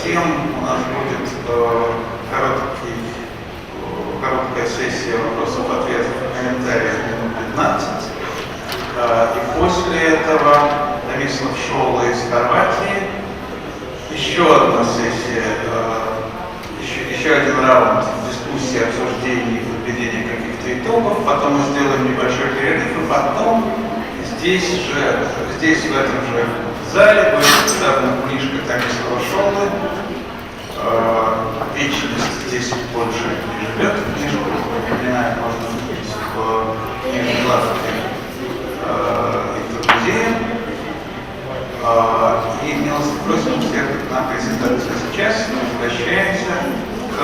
Затем у нас будет короткая сессия вопросов-ответов и комментариев минут 15. И после этого Томислав Шола из Хорватии, еще одна сессия, еще один раунд дискуссии, обсуждений, подведения каких-то итогов. Потом мы сделаем небольшой перерыв, и потом здесь, в этом же зале, будет представлена книжка Томислава Шолы. Вечность здесь больше не живет. Книжку упоминаю, можно купить в книжной лавке музея. И милости просим всех на презентацию. Сейчас мы возвращаемся к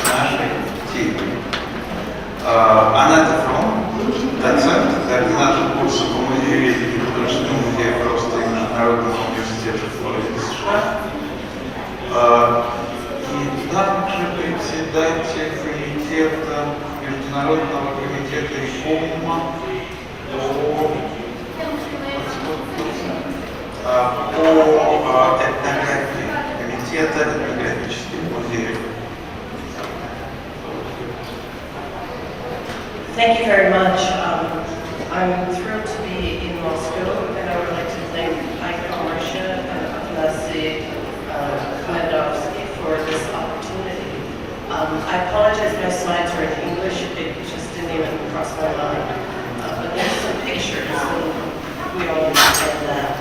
нашей теме. Аннетта Фромм, доцент, координатор курса по музееведению Художественного музея Фроста и Международного университета Флориды, США. И также председатель комитета Международного комитета реформа по этнографии, комитета этнографических музеев. Thank you very much. I'm thrilled to be in Moscow, and I would like to thank Russia and Afnasi Khmedovsky for this opportunity. I apologize, my slides are in English. It just didn't even cross my mind. But there's some pictures, and we all understand that.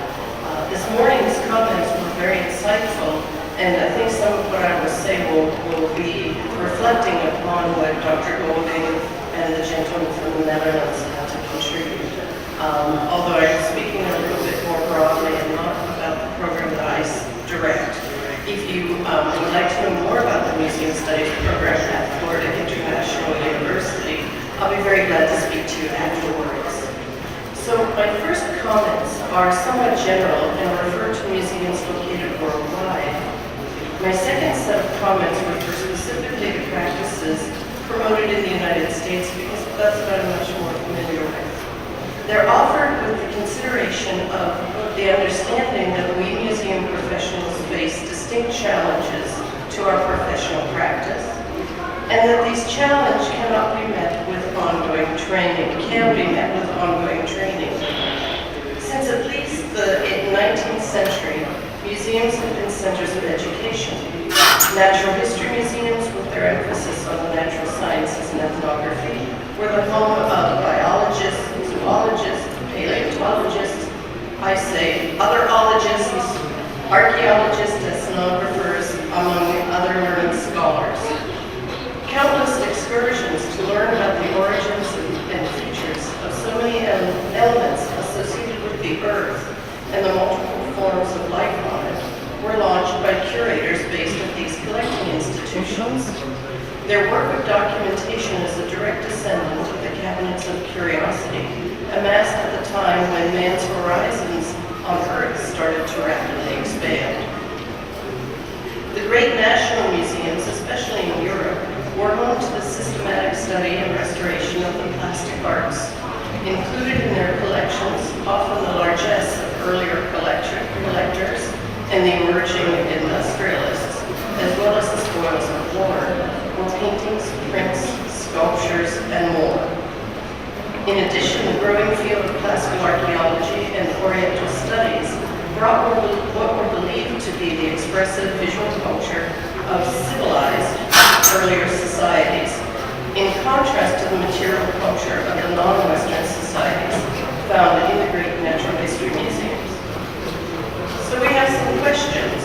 This morning's comments were very insightful, and I think some of what I will say will be reflecting upon what Dr. Golding and the gentleman from the Netherlands had to contribute. Although I'm speaking a little bit more broadly and not about the program that I direct. If you would like to know more about the Museum Studies program at Florida International University, I'll be very glad to speak to you afterwards. So my first comments are somewhat general and refer to museums located worldwide. My second set of comments refer specifically to practices promoted in the United States because that's what I'm much more familiar with. They're offered with the consideration of the understanding that we museum professionals face distinct challenges to our professional practice, and that these challenges cannot be met with ongoing training, Since at least the 19th century, museums have been centers of education. Natural history museums, with their emphasis on the natural sciences and ethnography, were the home of biologists, zoologists, paleontologists, other ologists, archaeologists, ethnographers, among other learned scholars. Countless excursions to learn about the origins and features of so many elements associated with the earth and the multiple forms of life on it were launched by curators based at these collecting institutions. Their work of documentation is a direct descendant of the cabinets of curiosity, amassed at the time when man's horizons on Earth started to rapidly expand. The great national museums, especially in Europe, were home to the systematic study and restoration of the plastic arts. Included in their collections, often the largesse of earlier collectors and the emerging industrialists, as well as the spoils of war, were paintings, prints, sculptures, and more. In addition, the growing field of classical archaeology and Oriental studies brought what were believed to be the expressive visual culture of civilized earlier societies, in contrast to the material culture of the non-Western societies found in the great natural history museums. So we have some questions.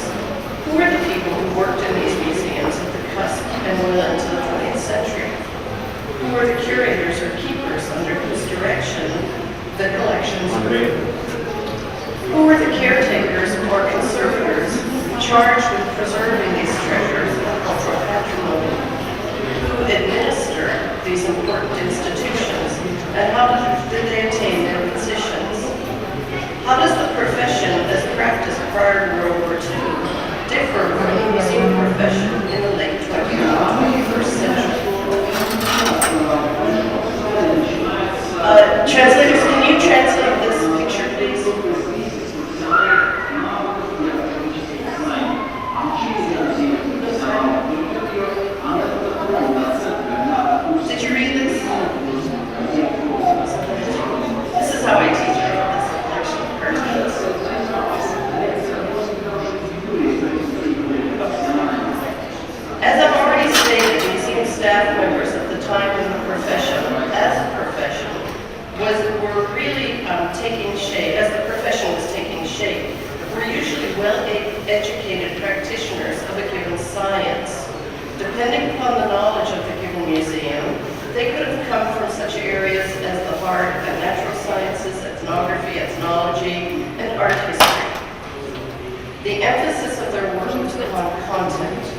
Who are the people who worked in these museums at the cusp and well into the 20th century? Who were the curators or keepers under whose direction the collections grew? Who were the caretakers or conservators charged with preserving these treasures of cultural patrimony? Who administered these important institutions, and how did they attain their positions? How does the profession as practiced prior to World War II differ from the staff members at the time in the profession, as a profession, were really taking shape, as the profession was taking shape, were usually well-educated practitioners of a given science. Depending upon the knowledge of the given museum, they could have come from such areas as the hard and natural sciences, ethnography, ethnology, and art history. The emphasis of their work was upon content.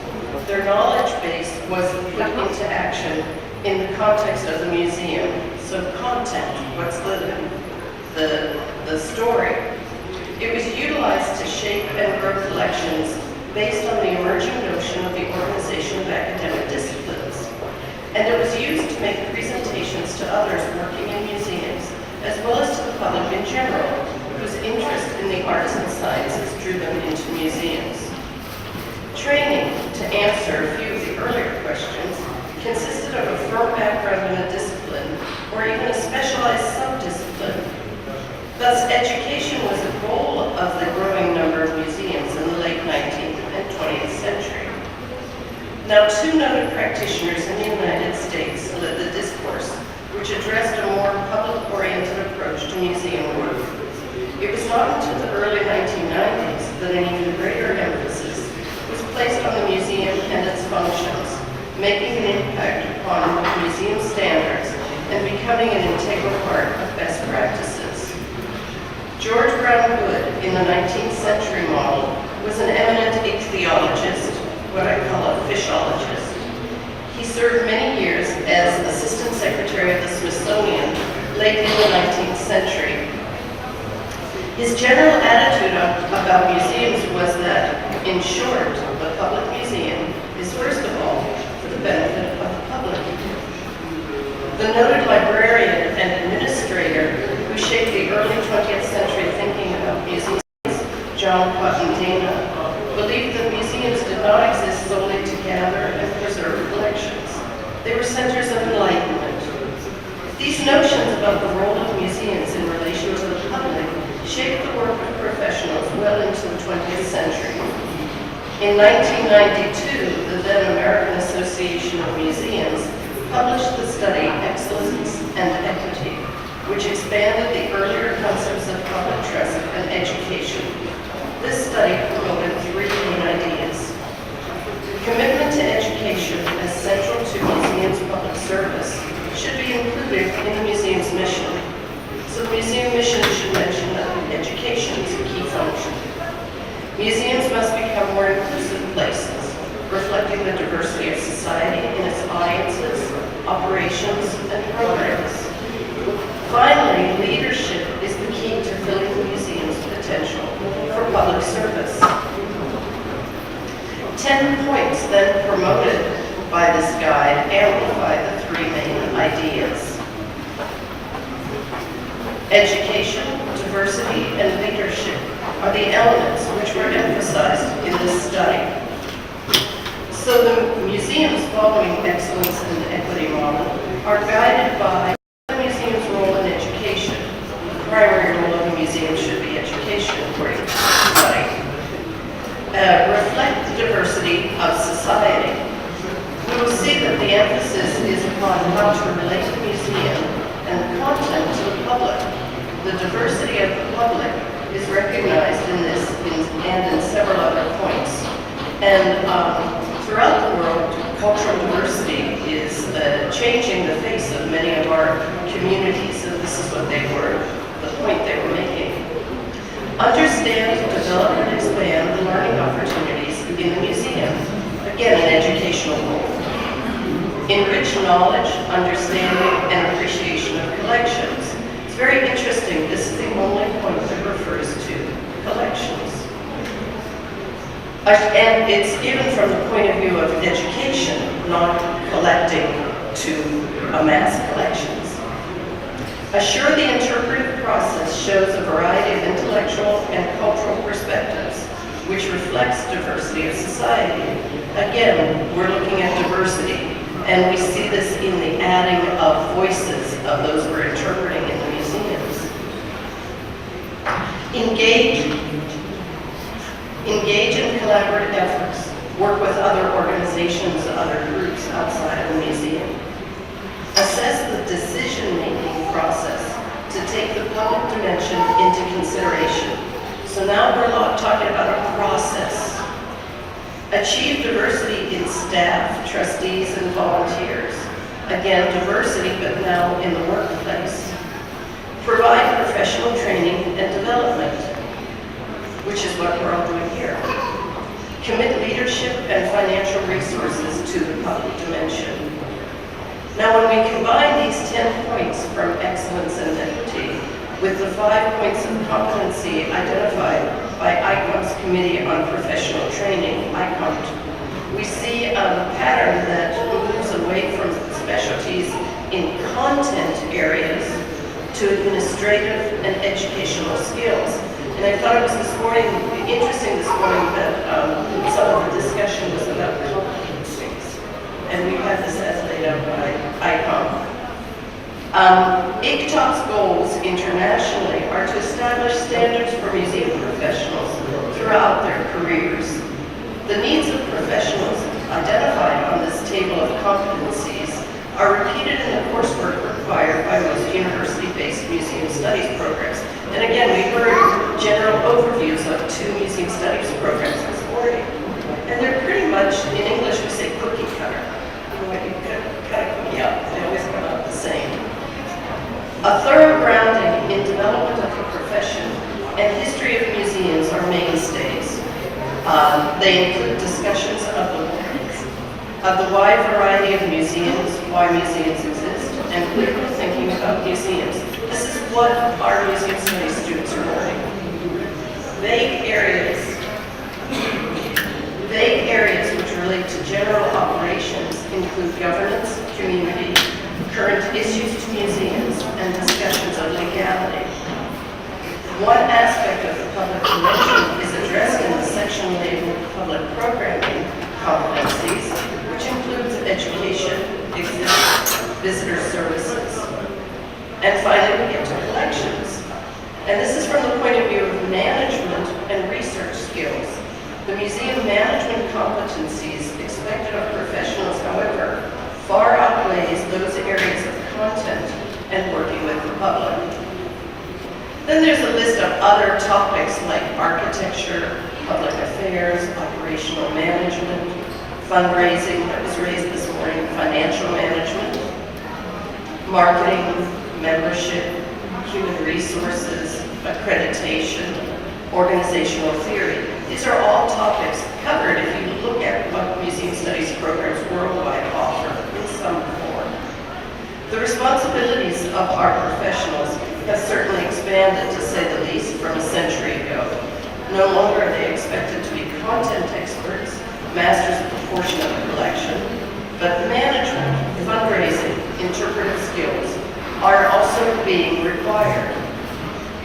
Their knowledge base was put into action in the context of the museum. So content, what's the story? It was utilized to shape and grow collections based on the emerging notion of the organization of academic disciplines. And it was used to make presentations to others working in museums, as well as to the public in general, whose interest in the arts and sciences drew them into museums. Training, to answer a few of the earlier questions, consisted of a firm background in a discipline, or even a specialized subdiscipline. Thus, education was a goal of the growing number of museums in the late 19th and 20th century. Now, two noted practitioners in the United States led the discourse, which addressed a more public-oriented approach to museum work. It was not until the early 1990s that an even greater emphasis was placed on the museum and its functions, making an impact upon museum standards and becoming an integral part of best practices. George Brown Goode, in the 19th century model, was an eminent ichthyologist, what I call a fishologist. He served many years as Assistant Secretary of the Smithsonian late in the 19th century. His general attitude about museums was that, in short, the public museum is first of all for the benefit of the public. The noted librarian and administrator who shaped the early 20th century thinking about museums, John Cotton Dana, believed that museums did not exist solely to gather and preserve collections. They were centers of enlightenment. These notions about the role of museums in relation to the public shaped the work of professionals well into the 20th century. In 1992, the then American Association of Museums published the study Excellence and Equity, which expanded the earlier concepts of public trust and education. This study promoted three main ideas. Commitment to education as central to museums' public service should be included in the museum's mission. So the museum mission should mention that education is a key function. Museums must become more inclusive places, reflecting the diversity of society in its audiences, operations, and programs. Finally, leadership is the key to filling the museum's potential for public service. 10 points then promoted by this guide amplify the three main ideas. Education, diversity, and leadership are the elements which were emphasized in this study. So the museums following excellence and equity model are guided by the museum's role in education. The primary role of a museum should be education, according to the study. Reflect the diversity of society. We will see that the emphasis is upon how to relate the museum and the content to the public. The diversity of the public is recognized in this and in several other points. And throughout the world, cultural diversity is changing the face of many of our communities, and this is what the point they were making. Understand, develop, and expand the learning opportunities in the museum. Again, an educational role. Enrich knowledge, understanding, and appreciation of collections. It's very interesting. This is the only point that refers to collections. And it's given from the point of view of education, not collecting to amass collections. Assure the interpretive process shows a variety of intellectual and cultural perspectives, which reflects diversity of society. Again, we're looking at diversity, and we see this in the adding of voices of those we're interpreting in the museums. Engage in collaborative efforts. Work with other organizations other groups outside of the museum. Assess the decision-making process to take the public dimension into consideration. So now we're talking about a process. Achieve diversity in staff, trustees, and volunteers. Again, diversity, but now in the workplace. Provide professional training and development, which is what we're all doing here. Commit leadership and financial resources to the public dimension. Now, when we combine these 10 points from excellence and equity with the 5 points of competency identified by ICOM's Committee on Professional Training, ICOM, we see a pattern that moves away from specialties in content areas to administrative and educational skills. And I thought it was interesting this morning that some of the discussion was about competencies. And we have this as laid out by ICOM. ICTOP's goals internationally are to establish standards for museum professionals throughout their careers. The needs of professionals identified on this table of competencies are repeated in the coursework required by most university-based museum studies programs. And again, we heard general overviews of 2 museum studies programs this morning. And they're pretty much, in English we say cookie cutter. When you cut a cookie up, they always come out the same. A thorough grounding in development of the profession and history of museums are mainstays. They include discussions of the wide variety of museums, why museums exist, and critical thinking about museums. This is what our museum studies students are learning. Vague areas which relate to general operations include governance, community, current issues to museums, and discussions of legality. One aspect of the public dimension is addressed in the section labeled Public Programming Competencies, which includes education, exhibits, visitor services. And finally, we get to collections. And this is from the point of view of management and research skills. The museum management competencies expected of professionals, however, far outweighs those areas of content and working with the public. Then there's a list of other topics like architecture, public affairs, operational management, fundraising that was raised this morning, financial management, marketing, membership, human resources, accreditation, organizational theory. These are all topics covered if you look at what museum studies programs worldwide offer in some form. The responsibilities of our professionals have certainly expanded, to say the least, from a century ago. No longer are they expected to be content experts, masters of a portion of a collection, but management, fundraising, interpretive skills are also being required.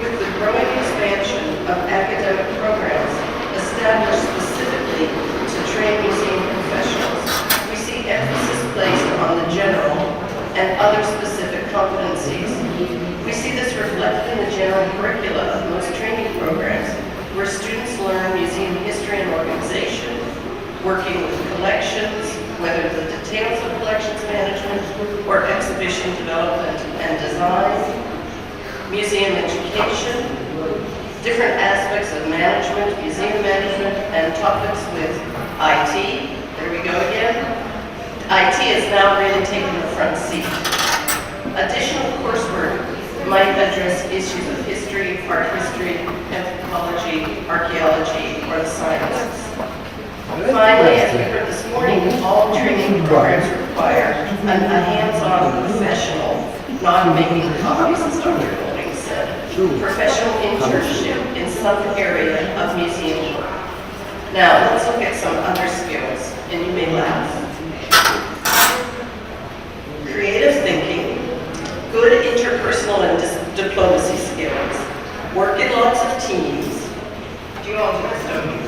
With the growing expansion of academic programs established specifically to train museum professionals, we see emphasis placed on the general and other specific competencies. We see this reflected in the general curricula of most training programs, where students learn museum history and organization, working with collections, whether the details of collections management or exhibition development and design, museum education, different aspects of management, museum management, and topics with IT. There we go again. IT is now really taking the front seat. Additional coursework might address issues of history, art history, anthropology, archaeology, or the sciences. Finally, as we heard this morning, all training programs require a hands-on professional, not making copies, as Dr. Golding said, professional internship in some area of museum work. Now, let's look at some other skills, and you may laugh. Creative thinking, good interpersonal and diplomacy skills, work in lots of teams. Do you all do this, don't you?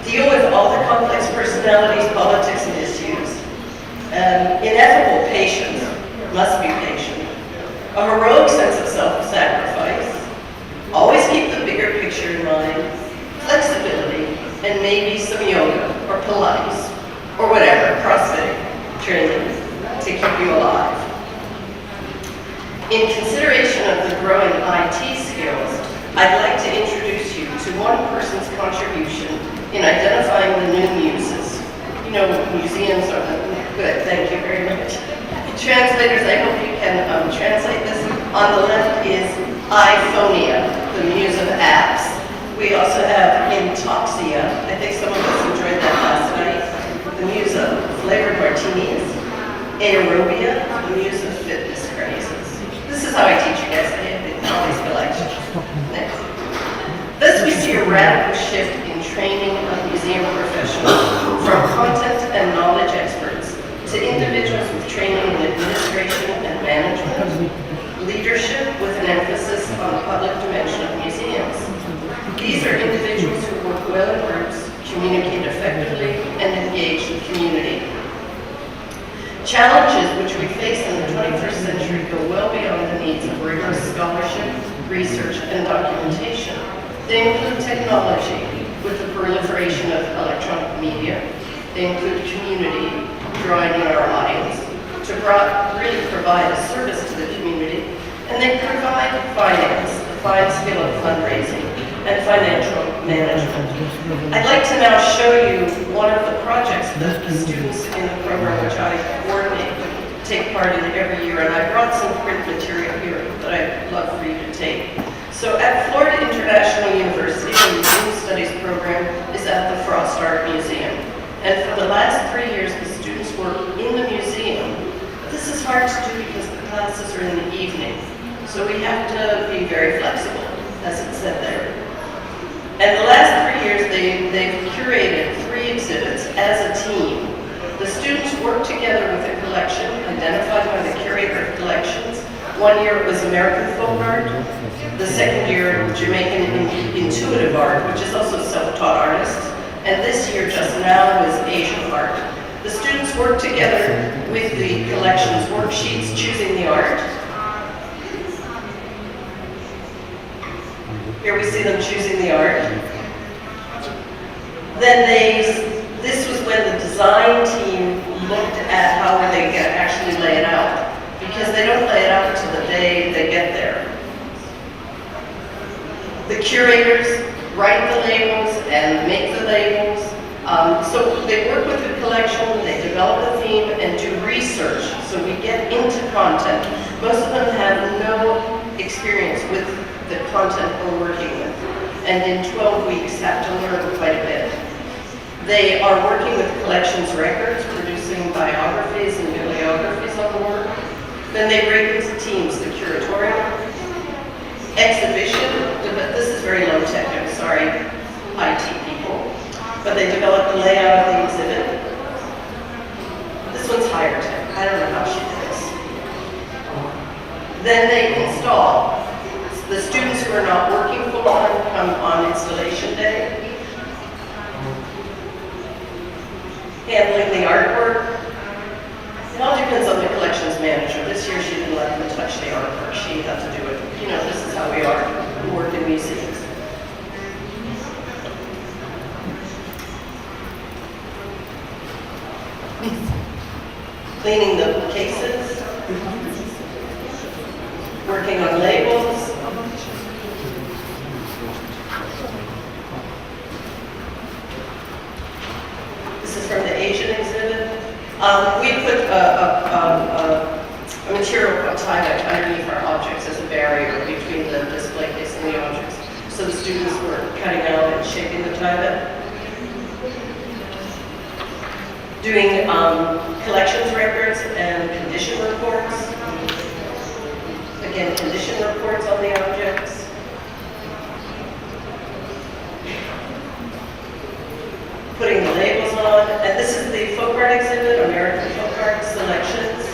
Deal with all the complex personalities, politics, and issues. Ineffable patience, must be patient. A heroic sense of self-sacrifice. Always keep the bigger picture in mind. Flexibility, and maybe some yoga, or Pilates, or whatever, cross training to keep you alive. In consideration of the growing IT skills, I'd like to introduce you to one person's contribution in identifying the new muses. You know, museums are good, thank you very much. Translators, I hope you can translate this. On the left is iPhonia, the muse of apps. We also have Intoxia, I think some of us enjoyed that last night, the muse of flavored martinis. Aerobia, the muse of fitness crazes. This is how I teach you guys, I have all these collections. Next. Thus we see a radical shift in training of museum professionals from content and knowledge experts to individuals with training in administration and management, leadership with an emphasis on the public dimension of museums. These are individuals who work well in groups, communicate effectively, and engage the community. Challenges which we face in the 21st century go well beyond the needs of rigorous scholarship, research, and documentation. They include technology, with the proliferation of electronic media. They include community, drawing in our audience, to really provide a service to the community. And they provide finance, the fine skill of fundraising, and financial management. I'd like to now show you one of the projects that the students in the program, which I coordinate, take part in every year. And I brought some print material here that I'd love for you to take. So at Florida International University, the Museum Studies program is at the Frosta Art Museum. And for the last 3 years, the students work in the museum. But this is hard to do because the classes are in the evening. So we have to be very flexible, as it said there. And the last 3 years, they've curated 3 exhibits as a team. The students work together with a collection identified by the curator of collections. 1 year it was American folk art. The second year, Jamaican intuitive art, which is also self-taught artists. And this year, just now, was Asian art. The students work together with the collections worksheets, choosing the art. Here we see them choosing the art. Then this was when the design team looked at how they could actually lay it out, because they don't lay it out until the day they get there. The curators write the labels and make the labels. So they work with the collection, they develop a theme and do research. So we get into content. Most of them have no experience with the content we're working with. And in 12 weeks have to learn quite a bit. They are working with collections records, producing biographies and bibliographies on the work. Then they break into teams, the curatorial, exhibition, but this is very low tech, I'm sorry, IT people. But they develop the layout of the exhibit. This one's higher tech, I don't know how she did this. Then they install. The students who are not working full-time come on installation day. Handling the artwork. It all depends on the collections manager. This year she didn't let them touch the artwork. She had to do it. You know, this is how we are. We work in museums. Cleaning the cases. Working on labels. This is from the Asian exhibit. We put a material called tie-dye underneath our objects as a barrier between the display case and the objects. So the students were cutting out and shaping the tie-dye. Doing collections records and condition reports. Again, condition reports on the objects. Putting the labels on. And this is the folk art exhibit, American folk art selections.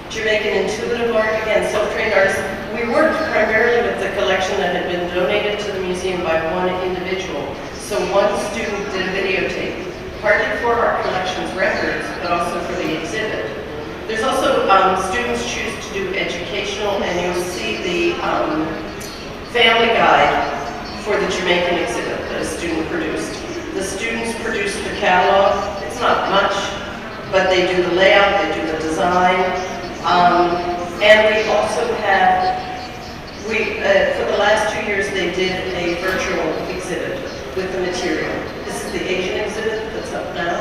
Jamaican intuitive art, again, self-trained artists. We worked primarily with the collection that had been donated to the museum by one individual. So one student did a videotape, partly for our collections records, but also for the exhibit. There's also students choose to do educational, and you'll see the family guide for the Jamaican exhibit that a student produced. The students produced the catalog. It's not much, but they do the layout, they do the design, and we also have, for the last 2 years they did a virtual exhibit with the material. This is the Asian exhibit that's up now.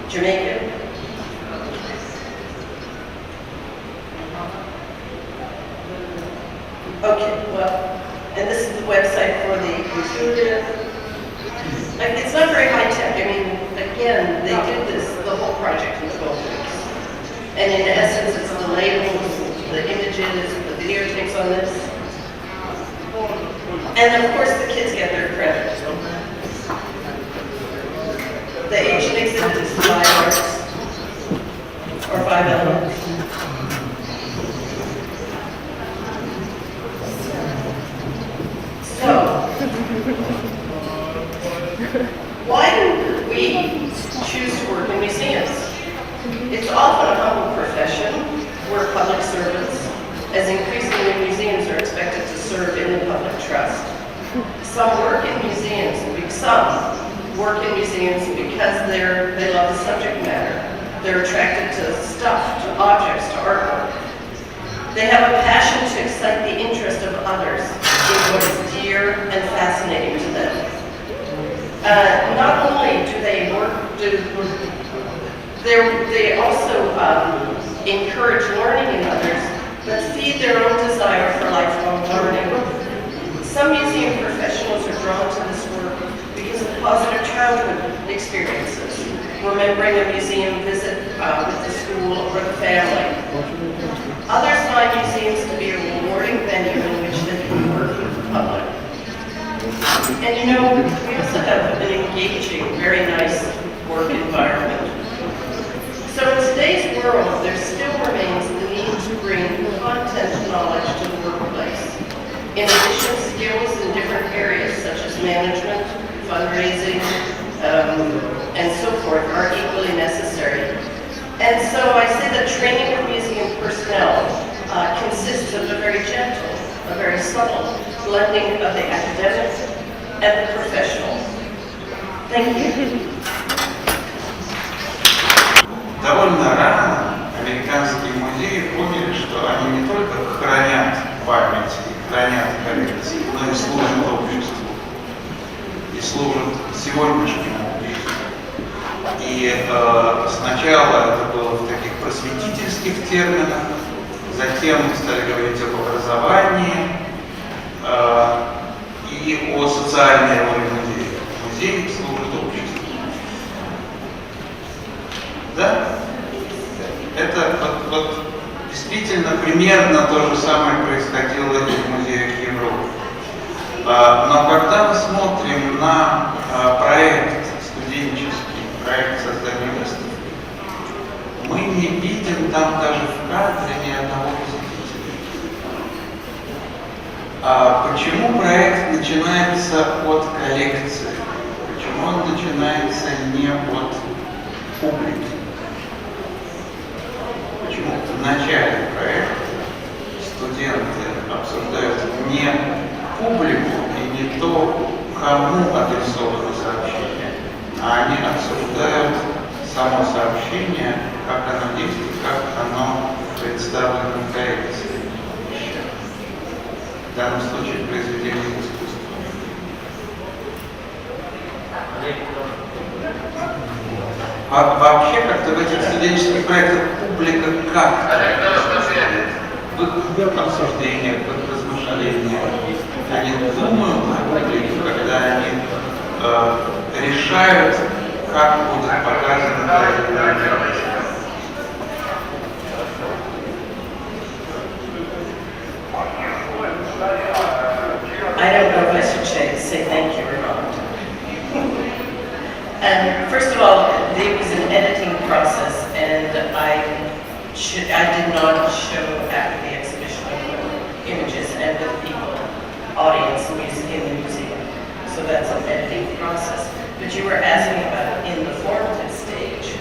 Jamaican. Okay, well, and this is the website for the Institute. Like, it's not very high tech. I mean, again, they did this, the whole project in 12 weeks. And in essence, it's the labels, the images, the videotapes on this. And of course, the kids get their credit. The Asian exhibit is 5 arts, or 5 elements. So, why do we choose to work in museums? It's often a humble profession. We're public servants, as increasingly museums are expected to serve in the public trust. Some work in museums, because they love the subject matter. They're attracted to stuff, to objects, to artwork. They have a passion to excite the interest of others in what is dear and fascinating to them. Not only do they they also encourage learning in others, but feed their own desire for lifelong learning. Some museum professionals are drawn to this work because of positive childhood experiences, remembering a museum visit with the school or the family. Others find museums to be a rewarding venue in which they can work with the public. And you know, we also have an engaging, very nice work environment. So in today's world, there still remains the need to bring content knowledge to the workplace. In addition, skills in different areas such as management, fundraising, and so forth are equally necessary. And so I say that training of museum personnel consists of a very gentle, a very subtle blending of the academic and the professional. Thank you. Довольно рано американские музеи поняли, что они не только хранят память и хранят коллекции, но и служат обществу, и служат сегодняшнему жизни. И сначала это было в таких просветительских терминах, затем стали говорить об образовании и о социальной роли музея. Музей служит обществу. Да? Это вот действительно примерно то же самое происходило и в музеях Европы. Но когда мы смотрим на проект студенческий, проект создания выставки, мы не видим там даже в кадре ни одного посетителя. Почему проект начинается от коллекции? Почему он начинается не от публики? Почему в начале проекта студенты обсуждают не публику и не то, кому адресовано сообщение, а они обсуждают само сообщение, как оно действует, как оно представлено в коллекции. В данном случае произведение искусства. Вообще как-то в этих студенческих проектах публика как в их обсуждениях, в их размышлениях. Они думают о публике, когда они решают, как будет показано проект. I don't know if I should say thank you or not. And first of all, it was an editing process, and I did not show after the exhibition images and with people, audience, music in the museum. So that's an editing process. But you were asking about in the formative stage.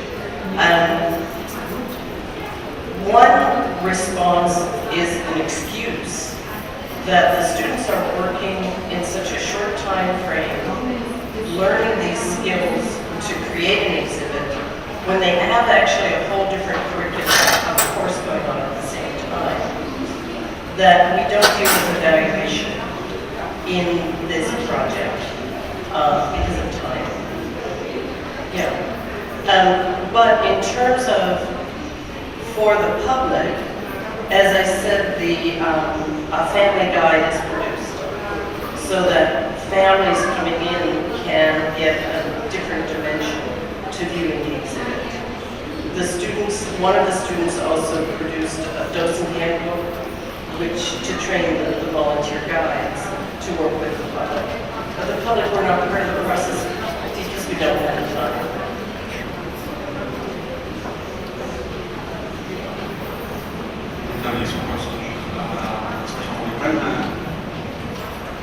One response is an excuse that the students are working in such a short time frame, learning these skills to create an exhibit when they have actually a whole different curriculum of a course going on at the same time, that we don't do this evaluation in this project because of time. Yeah. But in terms of for the public, as I said, a family guide is produced so that families coming in can get a different dimension to viewing the exhibit. The students, one of the students also produced a docent handbook to train the volunteer guides to work with the public. But the public were not part of the process because we don't have the time. Да, есть вопрос тоже. Я правильно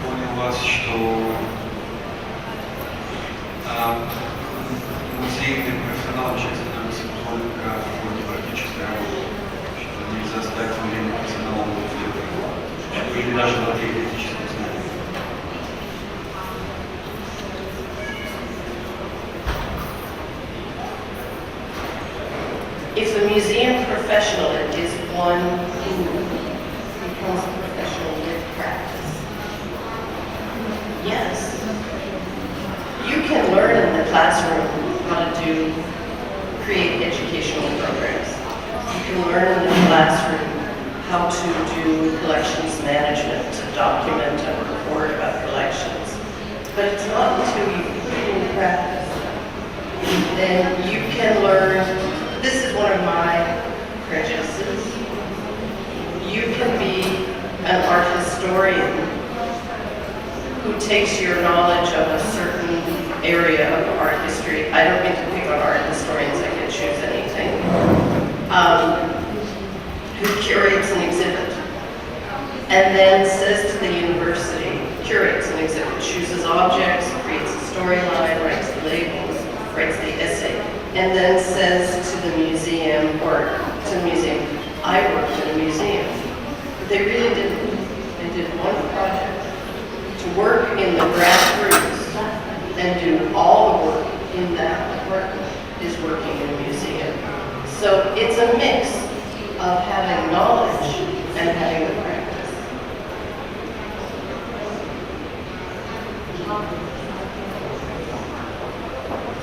понял вас, что музейные профессионалы часто становятся только в ходе практической работы, что нельзя стать музейным профессионалом или даже в теоретических знаниях? If the museum professional is one who becomes a professional with practice, yes. You can learn in the classroom how to create educational programs. You can learn in the classroom how to do collections management, to document and report about collections. But it's not until you put it in practice. Then you can learn. This is one of my prejudices. You can be an art historian who takes your knowledge of a certain area of art history. I don't mean to pick on art historians, I can choose anything. Who curates an exhibit and then says to the university, curates an exhibit, chooses objects, creates a storyline, writes the labels, writes the essay, and then says to the museum, or to the museum, I worked in a museum. But they really didn't. They did one project. To work in the grassroots and do all the work in that department is working in a museum. So it's a mix of having knowledge and having the practice.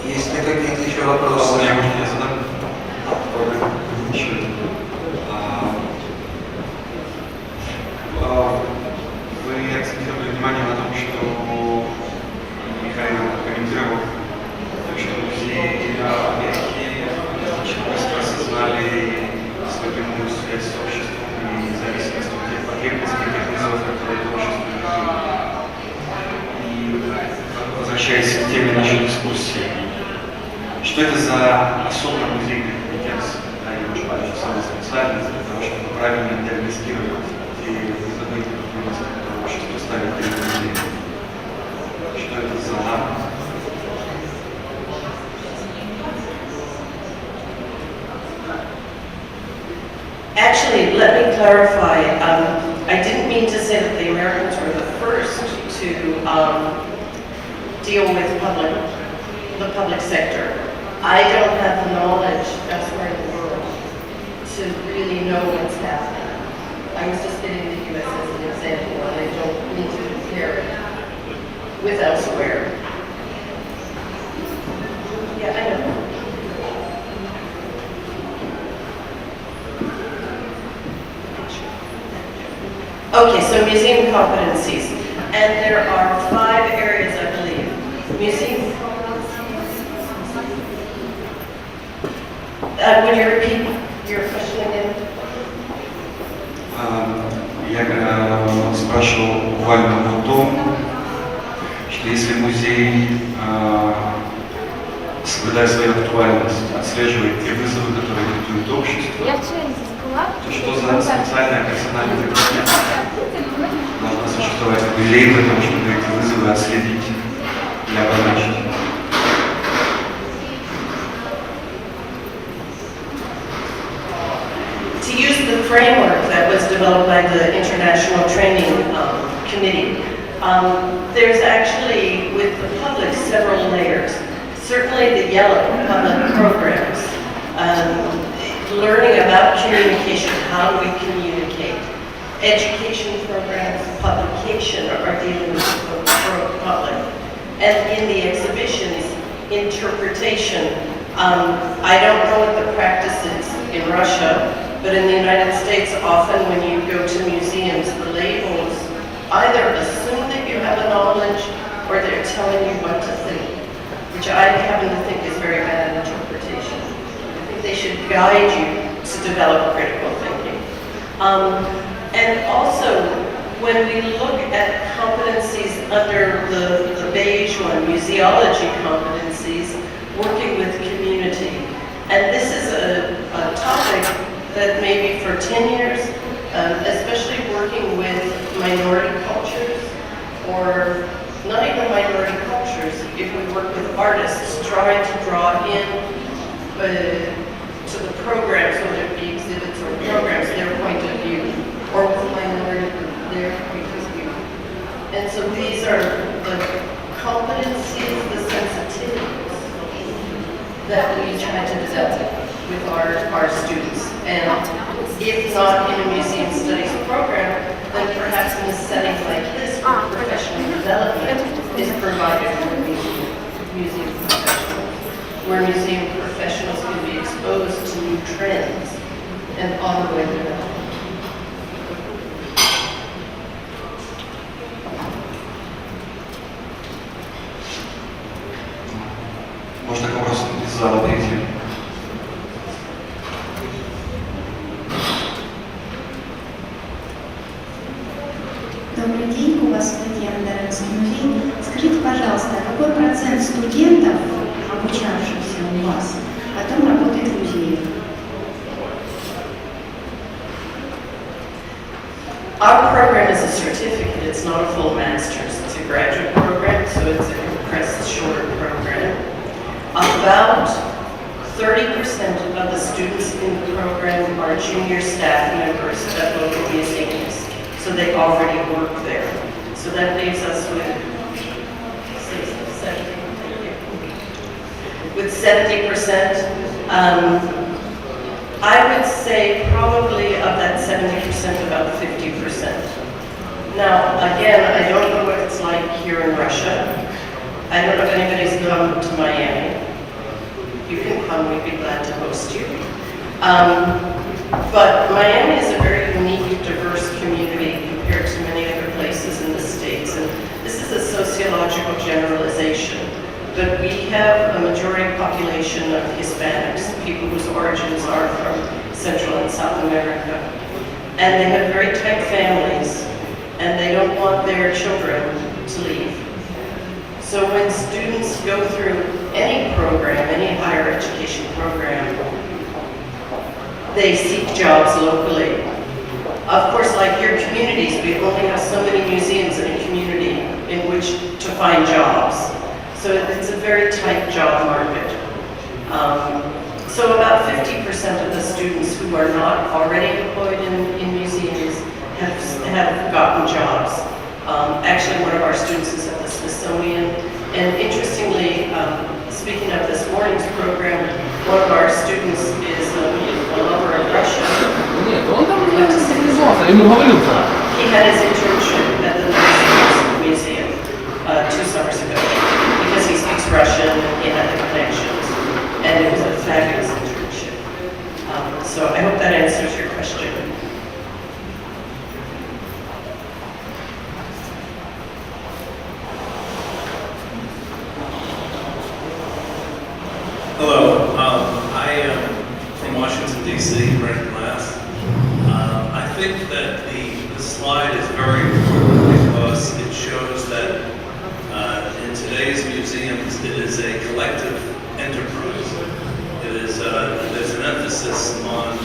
Есть ли какие-то еще вопросы? Я, может, я задам еще. Вы акцентировали внимание на том, что Михаил комментировал, что музеи Америки очень быстро осознали свою прямую связь с обществом и зависимость от тех потребностей, тех вызовов, которые это общество имеет. И возвращаясь к теме нашей дискуссии, что это за особая музейная компетенция, да, и может быть самая специальность для того, чтобы правильно диагностировать те вызовы, которые общество ставит перед музеем? Что это за навык? Actually, let me clarify. I didn't mean to say that the Americans were the first to deal with the public sector. I don't have the knowledge elsewhere in the world to really know what's happening. I was just getting the U.S. as an example, and I don't mean to compare it with elsewhere. Yeah, I know. Okay, so museum competencies. And there are 5 areas, I believe. Museum. Would you repeat your question again? Я спрашивал буквально о том, что если музей, соблюдая свою актуальность, отслеживает те вызовы, которые диктует общество, то что за специальная персональная компетенция должна существовать в музее для того, чтобы эти вызовы отследить и обозначить? To use the framework that was developed by the International Training Committee, there's actually, with the public, several layers. Certainly the yellow public programs learning about communication, how do we communicate. Education programs, publication are dealing with the public. And in the exhibitions, interpretation. I don't know what the practice is in Russia, but in the United States, often when you go to museums, the labels either assume that you have a knowledge or they're telling you what to think, which I happen to think is very bad interpretation. I think they should guide you to develop critical thinking. And also, when we look at competencies under the beige one, museology competencies, working with community. And this is a topic that maybe for 10 years, especially working with minority cultures, or not even minority cultures, if we work with artists, trying to draw in to the programs, whether it be exhibits or programs, their point of view, or with minority group, their point of view. And so these are the competencies, the sensitivities that we try to develop with our students. And if not in a museum studies program, then perhaps in a setting like this where professional development is provided for museum professionals, where museum professionals can be exposed to new trends and ongoing development. Может, такой вопрос из зала перейти? Добрый день, у вас студия Дарвинский музей. Скажите, пожалуйста, какой процент студентов, обучавшихся у вас, потом работает в музее? Our program is a certificate, it's not a full master's. It's a graduate program, so it's a compressed, shorter program. About 30% of the students in the program are junior staff members at local museums, so they already work there. So that leaves us with 70%. I would say probably of that 70%, about 50%. Now, again, I don't know what it's like here in Russia. I don't know if anybody's come to Miami. You can come, we'd be glad to host you. But Miami is a very unique, diverse community compared to many other places in the States. And this is a sociological generalization. But we have a majority population of Hispanics, people whose origins are from Central and South America. And they have very tight families, and they don't want their children to leave. So when students go through any program, any higher education program, they seek jobs locally. Of course, like your communities, we only have so many museums in a community in which to find jobs. So it's a very tight job market. So about 50% of the students who are not already employed in museums have gotten jobs. Actually, one of our students is at the Smithsonian. And interestingly, speaking of this morning's program, one of our students is a lover of Russia. He had his internship at the National Museum 2 summers ago because he speaks Russian and he had the connections, and it was a fabulous internship. So I hope that answers your question. Hello, I am from Washington, D.C., right in class. I think that the slide is very important because it shows that in today's museums it is a collective enterprise. It is, there's an emphasis on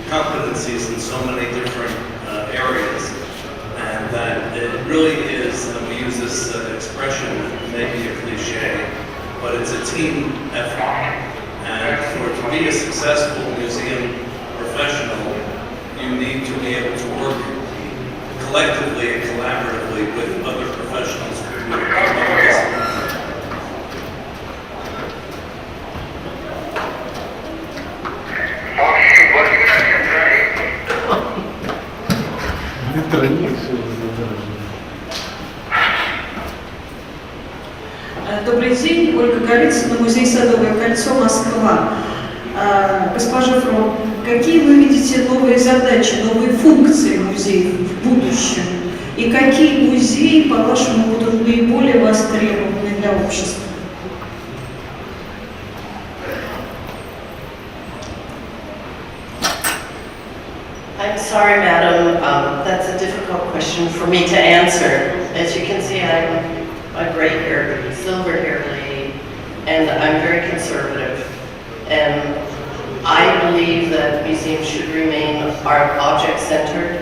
competencies in so many different areas, and that it really is, and we use this expression, maybe a cliche, but it's a team effort. And to be a successful museum professional, you need to be able to work collectively and collaboratively with other professionals who are other disciplines. В общем, вот Добрый день, Ольга Голицына, музей «Садовое кольцо», Москва. Госпожа Фромм, какие вы видите новые задачи, новые функции музеев в будущем? И какие музеи, по-вашему, будут наиболее востребованы для общества? I'm sorry, madam. That's a difficult question for me to answer. As you can see, I'm a gray haired, silver haired lady, and I'm very conservative. And I believe that museums should remain object centered.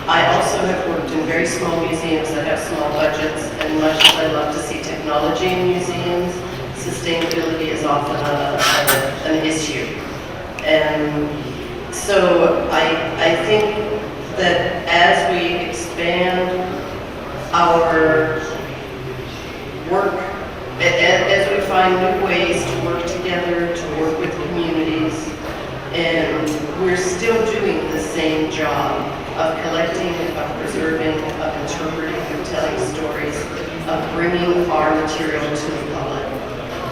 I also have worked in very small museums that have small budgets, and much as I love to see technology in museums, sustainability is often an issue. And so I think that as we expand our work, as we find new ways to work together, to work with communities, and we're still doing the same job of collecting, of preserving, of interpreting, of telling stories, of bringing our material to the public.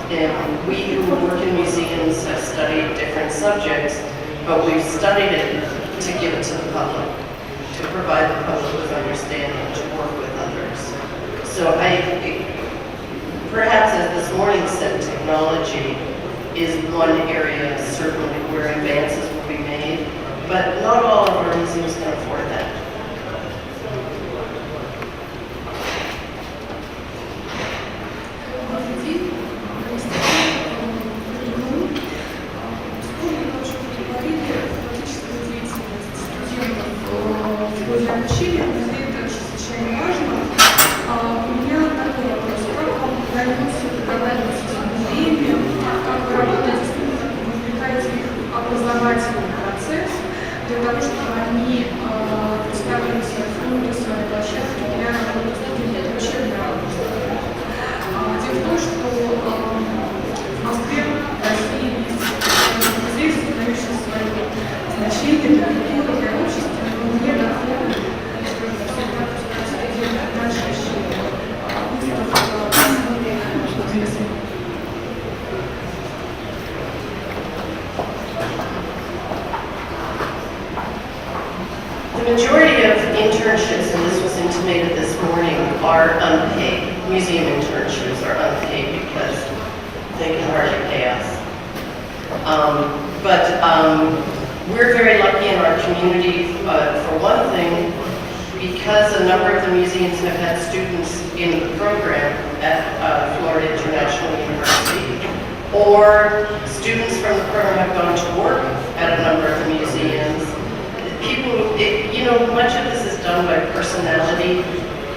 And we who work in museums have studied different subjects, but we've studied it to give it to the public, to provide the public with understanding, to work with others. So perhaps as this morning said, technology is one area certainly where advances will be made, but not all of our museums can afford that. Обучение, это чрезвычайно важно. У меня такой вопрос. Как вам удается договариваться с музеями, как вы работаете с ними, как вы вовлекаете их в образовательный процесс, для того, чтобы они представляли свои фонды, свои площадки для работы студентов, учебной работы. Дело в том, что в Москве, в России есть музеи, создающие свои значения для культуры, для общества, но не доходят. The majority of internships, and this was intimated this morning, are unpaid. Museum internships are unpaid because they can hardly pay us. We're very lucky in our community, for one thing, because a number of the museums have had students in the program at Florida International University, or students from the program have gone to work at a number of the museums. Much of this is done by personality.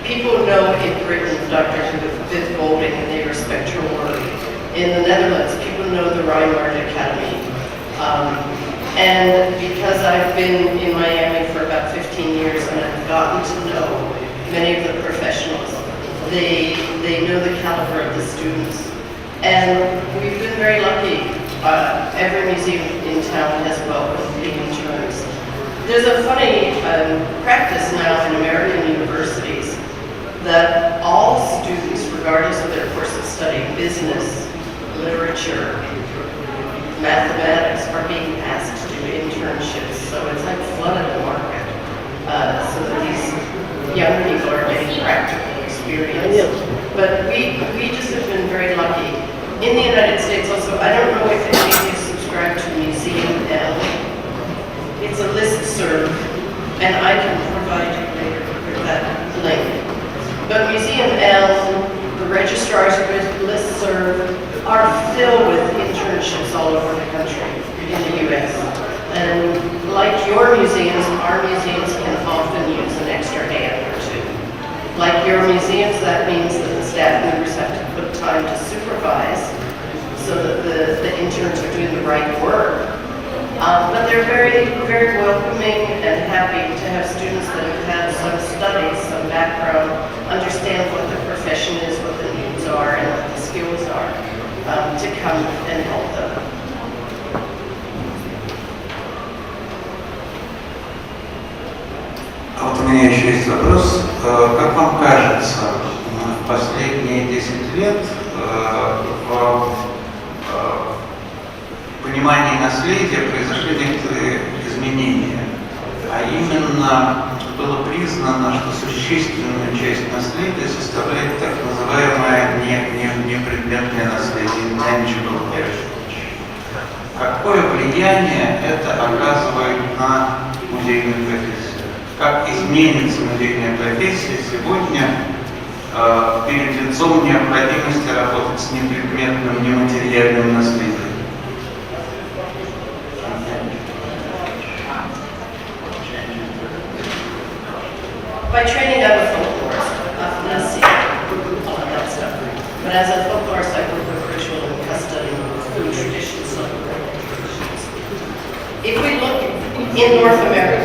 People know in Britain Dr. Viv Golding, and they respect her work. In the Netherlands, people know the Rijnwaard Academy. And because I've been in Miami for about 15 years and I've gotten to know many of the professionals, they know the caliber of the students. And we've been very lucky. Every museum in town has welcomed the interns. There's a funny practice now in American universities that all students, regardless of their course of study, business, literature, mathematics, are being asked to do internships. So it's like flooded the market. So that these young people are getting practical experience. But we just have been very lucky. In the United States also, I don't know if any of you subscribe to Museum L. It's a listserv, and I can provide you later with that link. But Museum L, the registrar's listserv, are filled with internships all over the country in the U.S. And like your museums, our museums can often use an extra hand or two. Like your museums, that means that the staff members have to put time to supervise so that the interns are doing the right work. But they're very, very welcoming and happy to have students that have had some studies, some background, understand what the profession is, what the needs are, and what the skills are, to come and help them. А вот у у меня еще есть вопрос. Как вам кажется, в последние 10 лет в понимании наследия произошли некоторые изменения, а именно было признано, что существенную часть наследия составляет так называемое непредметное наследие, intangible heritage. Какое влияние это оказывает на музейную профессию? Как изменится музейная профессия сегодня перед лицом необходимости работать с непредметным, нематериальным наследием? By training, I'm a folklorist, all of that stuff. But as a folklorist, I work with ritual and custom, food traditions, traditions. If we look in North America,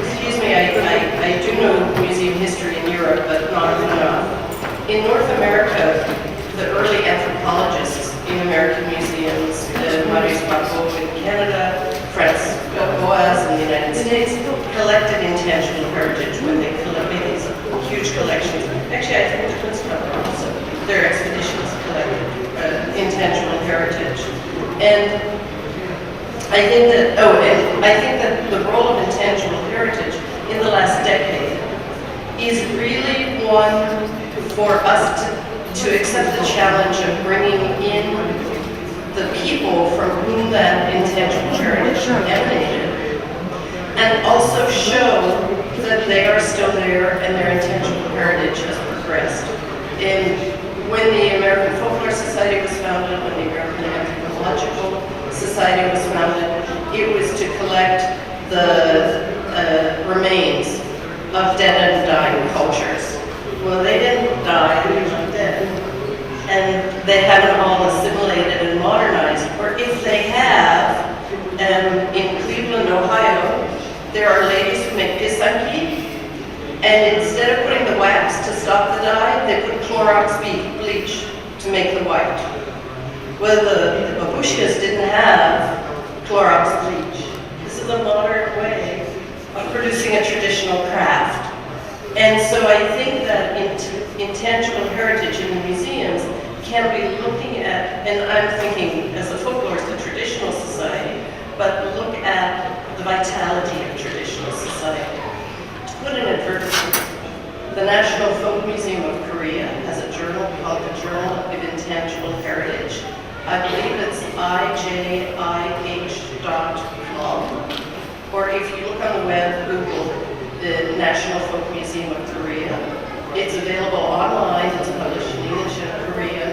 excuse me, I do know museum history in Europe, but not enough. In North America, the early anthropologists in American museums, Marius Marco in Canada, Franz Boas in the United States, collected intangible heritage when they made these huge collections. Actually, I think the Kunstkammer also, their expeditions collected intangible heritage. And I think that the role of intangible heritage in the last decade is really one for us to accept the challenge of bringing in the people from whom that intangible heritage emanated, and also show that they are still there and their intangible heritage has progressed. When the American Folklore Society was founded, when the American Anthropological Society was founded, it was to collect the remains of dead and dying cultures. Well, they didn't die, they were dead. And they haven't all assimilated and modernized. Or if they have, in Cleveland, Ohio, there are ladies who make pisaki, and instead of putting the wax to stop the dye, they put Clorox bleach to make the white. Well, the Babushkas didn't have Clorox bleach. This is a modern way of producing a traditional craft. And so I think that intangible heritage in the museums can be looking at, and I'm thinking as a folklorist, a traditional society, but look at the vitality of traditional society. To put an advertisement, the National Folk Museum of Korea has a journal called the Journal of Intangible Heritage. I believe it's ijih.com, or if you look on the web, Google the National Folk Museum of Korea. It's available online, it's published in English and Korean.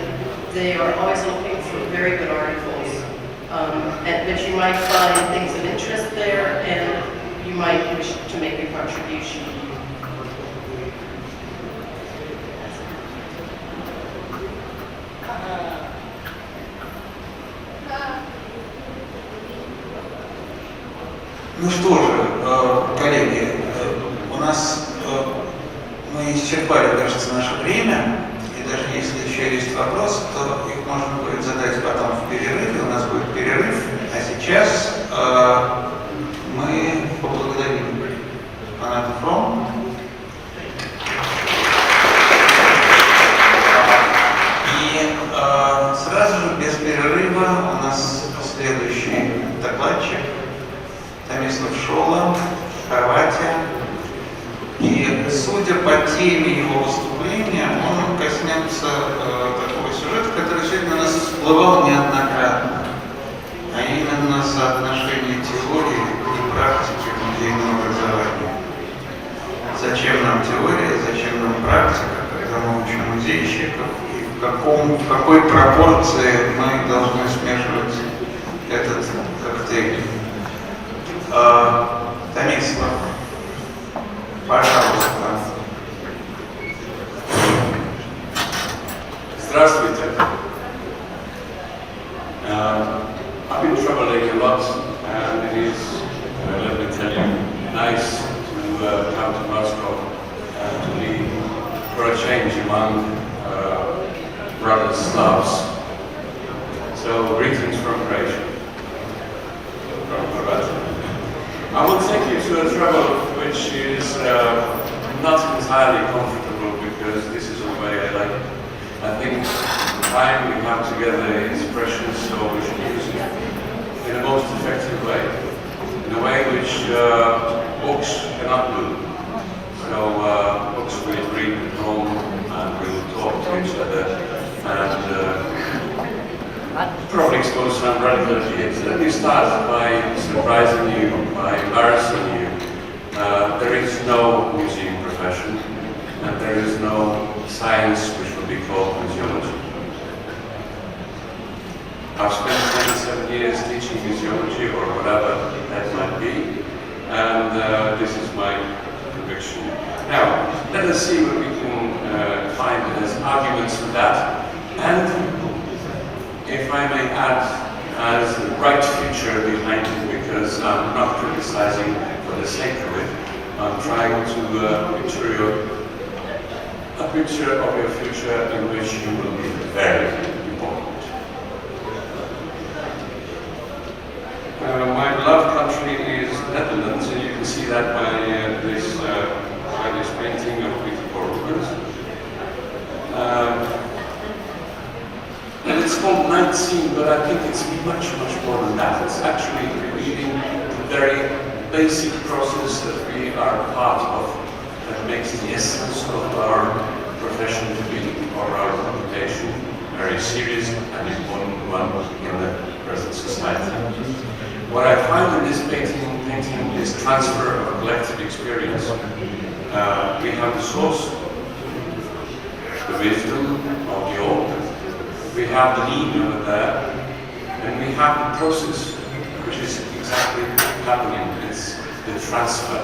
They are always looking for very good articles, but you might find things of interest there, and you might wish to make a contribution. Ну что же, коллеги, у нас мы исчерпали, кажется, наше время, и даже если еще есть вопросы, то их можно будет задать потом в перерыве, у нас будет перерыв, а сейчас мы поблагодарим Аннетту Фромм. И сразу же, без перерыва, у нас следующий докладчик Томислав Шола, Хорватия. И судя по теме его выступления, он коснется такого сюжета, который сегодня у нас всплывал неоднократно, а именно соотношение теории и практики в музейном образовании. Зачем нам теория, зачем нам практика, когда мы учим музейщиков, и в какой пропорции мы должны смешивать этот коктейль. Томислав, пожалуйста. Здравствуйте. I've been traveling a lot, and it is, let me tell you, nice to come to Moscow to be for a change among brothers Slavs. So greetings from Croatia, from Croatia. I will take you to a travel which is not entirely comfortable because this is the way I like it. I think the time we have together is precious, so we should use it in the most effective way, in a way which books cannot do. So books will read at home and will talk to each other and probably expose some radical ideas. Let me start by surprising you, by embarrassing you. There is no museum profession and there is no science which would be called museology. I've spent 27 years teaching museology or whatever that might be, and this is my conviction. Now, let us see what we can find as arguments for that. And if I may add, as a bright future behind it, because I'm not criticizing for the sake of it, I'm trying to a picture of your future in which you will be very important. My beloved country is Netherlands, and you can see that by this painting of Peter Rubens. And it's called Night Scene, but I think it's much, much more than that. It's actually revealing the very basic process that we are part of, that makes the essence of our profession to be, or our occupation, very serious and important one in the present society. What I find in this painting is transfer of collective experience. We have the source, the wisdom of the old. We have the need over there, and we have the process, which is exactly happening. It's the transfer.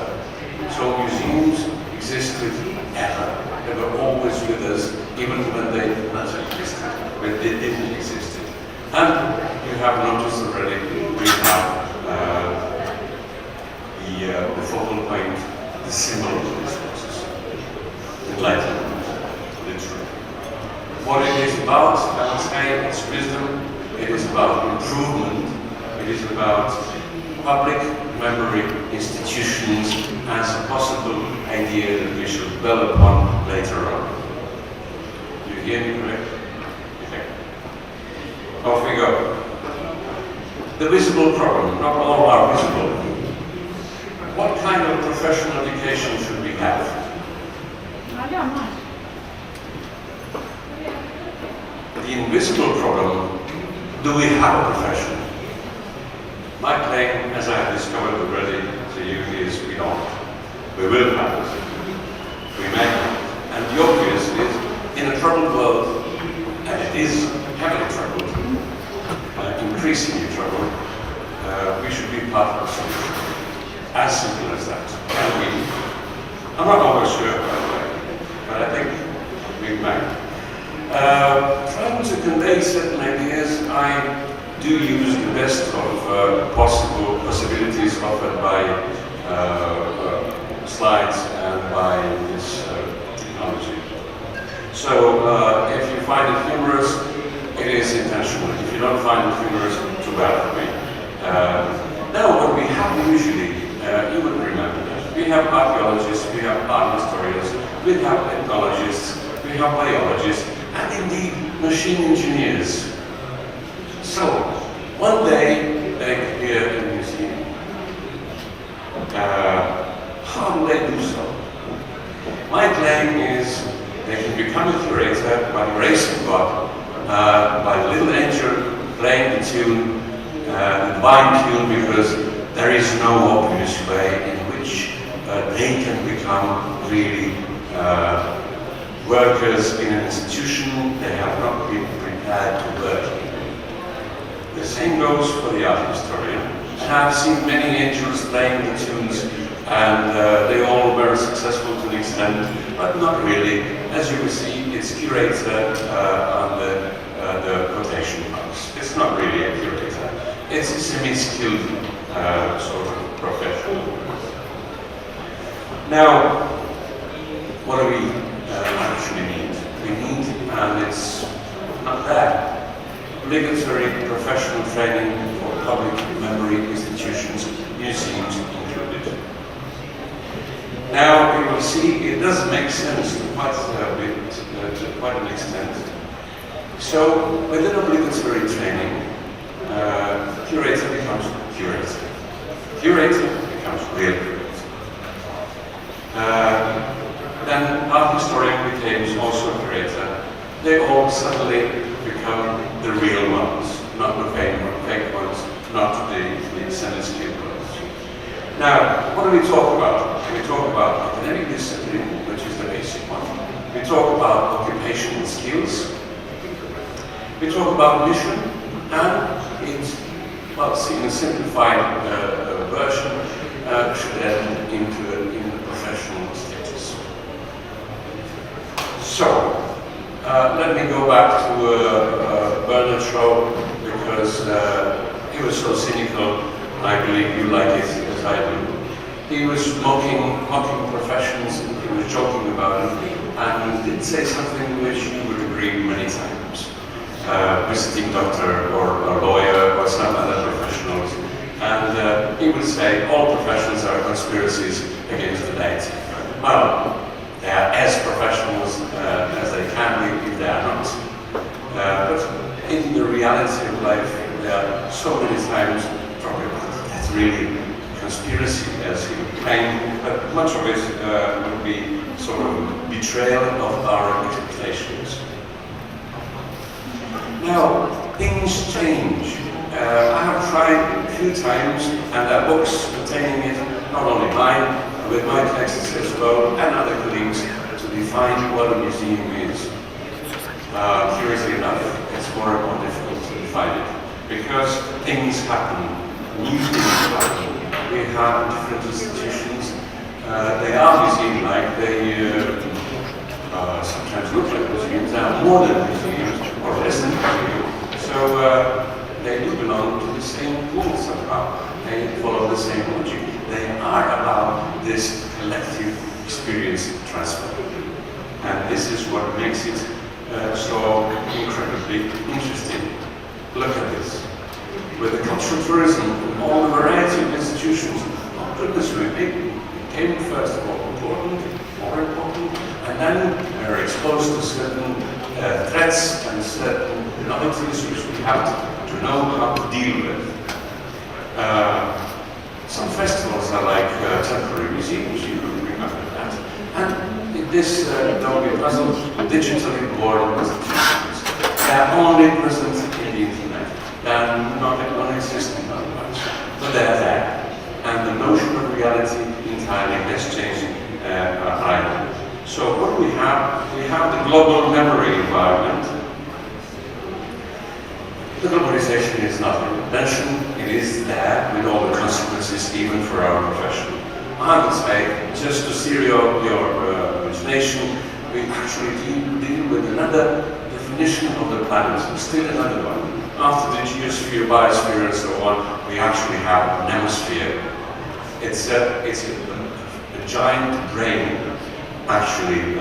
So museums existed ever. They were always with us, even when they not existed, when they didn't exist. And you have noticed already, we have the focal point, the symbol of these processes. Enlightenment, literally. What it is about, I would say, it's wisdom, it is about improvement, it is about public memory institutions as a possible idea that we should dwell upon later on. You hear me correctly? Okay. Off we go. The visible problem, not all are visible. What kind of professional education should we have? The invisible problem, do we have a profession? My claim, as I have discovered already to you, is we don't. We will have it. We may have it. And the obvious is, in a troubled world, and it is heavily troubled, increasingly troubled, we should be part of the solution. As simple as that. And we, I'm not always sure, by the way, but I think we might. Trying to convey certain ideas, I do use the best of possible possibilities offered by slides and by this technology. So if you find it humorous, it is intentional. If you don't find it humorous, too bad for me. Now, what we have usually, you would remember that. We have archaeologists, we have art historians, we have ethnologists, we have biologists, and indeed machine engineers. So, one day they appear in the museum. How do they do so? My claim is they can become a curator by the grace of God, by the little angel playing the tune, the divine tune, because there is no obvious way in which they can become really workers in an institution they have not been prepared to work in. The same goes for the art historian. And I've seen many angels playing the tunes, and they all were successful to an extent, but not really. As you will see, it's curator on the quotation marks. It's not really a curator. It's a semi-skilled sort of professional. Now, what do we actually need? We need, and it's not that, obligatory professional training for public memory institutions, museums included. will see it does make sense to quite an extent. So, within obligatory training, curator becomes curator. Curator becomes real curator. Then art historian becomes also curator. They all suddenly become the real ones, not the fake ones, not the semi-skilled ones. Now, what do we talk about? We talk about academic discipline, which is the basic one. We talk about occupational skills. We talk about mission, and it's, well, in a simplified version, should end into a professional status. So, let me go back to Bernard Shaw, because he was so cynical. I believe you like it as I do. He was mocking professions, he was joking about it, and he did say something which you would agree many times. Visiting doctor or lawyer or some other professionals, and he would say all professions are conspiracies against the deity. Well, they are as professionals as they can be if they are not. But in the reality of life, there are so many times probably that's really conspiracy as he would claim, but much of it would be sort of betrayal of our expectations. Now, things change. I have tried a few times, and there are books containing it, not only mine, with my texts as well, and other colleagues, to define what a museum is. Curiously enough, it's more and more difficult to define it, because things happen, new things happen. We have different institutions. They are museum-like, they sometimes look like museums, they are more than museums, or less than museums. So they do belong to the same pool somehow. They follow the same logic. They are about this collective experience transfer. And this is what makes it so incredibly interesting. Look at this. With the cultural tourism, all the variety of institutions, oh goodness, we became first of all important, more important, and then we're exposed to certain threats and certain novelties which we have to know how to deal with. Some festivals are like temporary museums, you remember that. And this, don't be puzzled, digitally born institutions. They are only present in the internet. They are not non-existent otherwise, but they are there. And the notion of reality entirely has changed either. So what do we have? We have the global memory environment. The globalization is not an invention, it is there with all the consequences even for our profession. I would say, just to steer your imagination, we actually deal with another definition of the planet, still another one. After the geosphere, biosphere and so on, we actually have an hemisphere. It's a giant brain, actually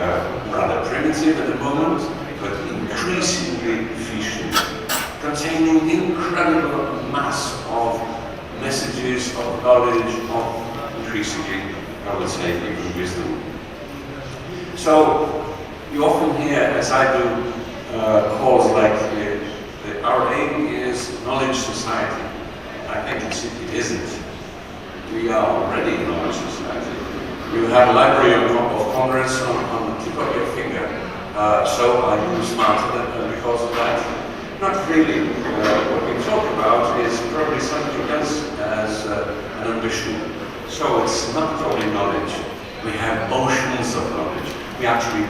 rather primitive at the moment, but increasingly efficient, containing incredible mass of messages, of knowledge, of increasingly, I would say, even wisdom. So, you often hear, as I do, calls like our aim is knowledge society. I think it isn't. We are already a knowledge society. You have a Library of Congress on the tip of your finger. So are you smarter because of that? Not really. What we talk about is probably something else as an ambition. So it's not only knowledge. We have oceans of knowledge. We actually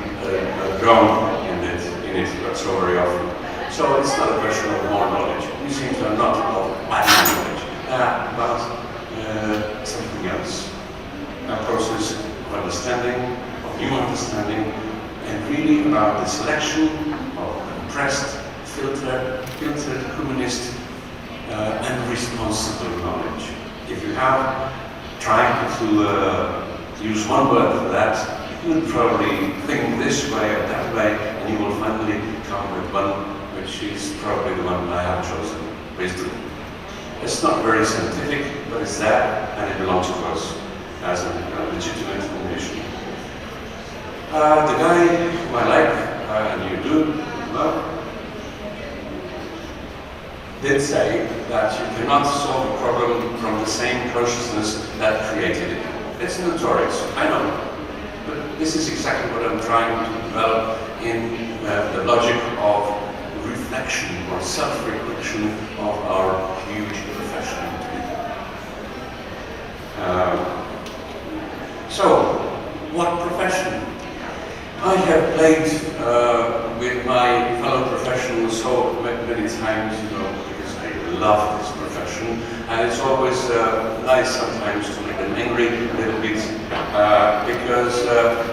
drown in it so very often. So it's not a question of more knowledge. Museums are not about adding knowledge. They are about something else. A process of understanding, of new understanding, and really about the selection of compressed, filtered, humanist, and responsible knowledge. If you have tried to use one word for that, you would probably think this way or that way, and you will finally come with one which is probably the one I have chosen, wisdom. It's not very scientific, but it's there, and it belongs to us as a legitimate ambition. The guy whom I like, and you do, well, did say that you cannot solve a problem from the same consciousness that created it. It's notorious, I know. But this is exactly what I'm trying to develop in the logic of reflection or self-reflection of our huge profession. So, what profession? I have played with my fellow professionals so many times, you know, because I love this profession, and it's always nice sometimes to make them angry a little bit because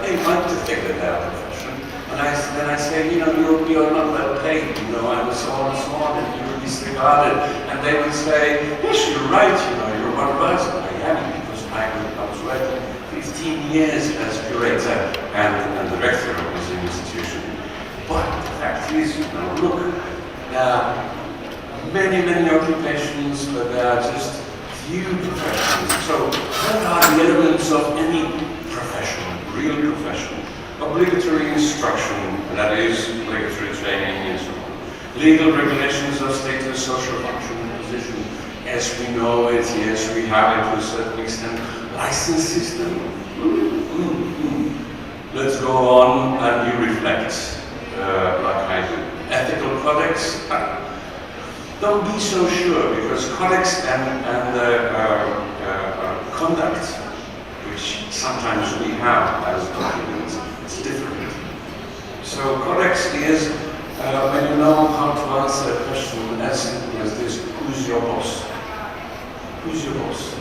they like to think that they're a profession. And then I say, you know, you're not well paid, you know, and so on and so on, and you're disregarded. And they will say, yes, you're right, you know, you're one of us. I am, because I was working 15 years as curator and director of a museum institution. But the fact is, you know, look, there are many occupations, but there are just few professions. So what are the elements of any profession, real profession? Obligatory instruction, that is, obligatory training and so on. Legal regulations of status, social function, and position. As we know it, yes, we have it to a certain extent. License system. Let's go on and you reflect, like I do. Ethical codex. Don't be so sure, because codex and conduct, which sometimes we have as documents, it's different. So codex is when you know how to answer a question as simple as this: who's your boss? Who's your boss?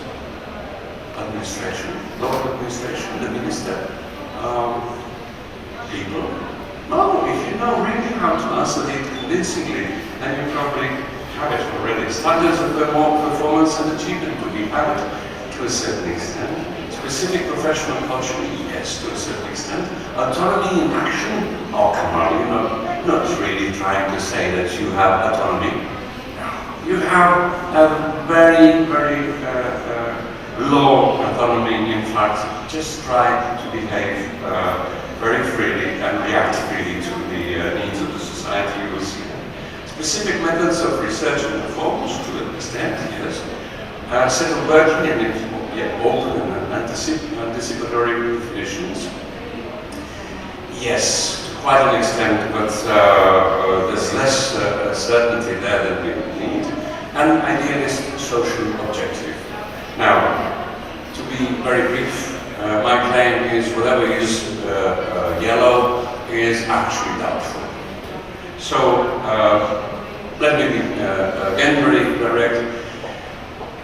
Administration, local administration, the minister, people. No, if you know really how to answer it convincingly, then you probably have it already. Standards of performance and achievement to be had to a certain extent. Specific professional culture, yes, to a certain extent. Autonomy in action, oh come on, you're not really trying to say that you have autonomy. You have a very low autonomy, in fact. Just try to behave very freely and react freely to the needs of the society. You will see specific methods of research and performance to an extent, yes. Set of working and open and anticipatory definitions. Yes, to quite an extent, but there's less certainty there than we need. And idealist social objective. Now, to be very brief, my claim is whatever is yellow is actually doubtful. So, let me be again very direct.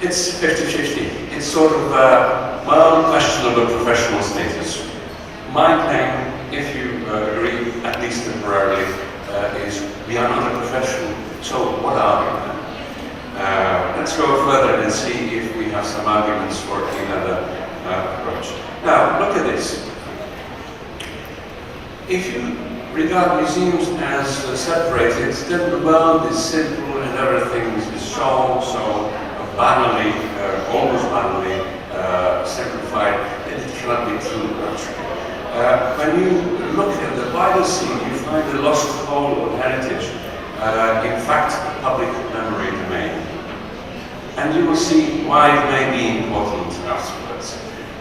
It's 50-50. It's sort of questionable professional status. My claim, if you agree, at least temporarily, is we are not a profession. So what are we then? Let's go further and see if we have some arguments for another approach. Now, look at this. If you regard museums as separated, then the world is simple and everything is so banally, almost banally simplified, that it cannot be true. When you look at the wider scene, you find a lost whole of heritage, in fact, public memory domain. And you will see why it may be important afterwards.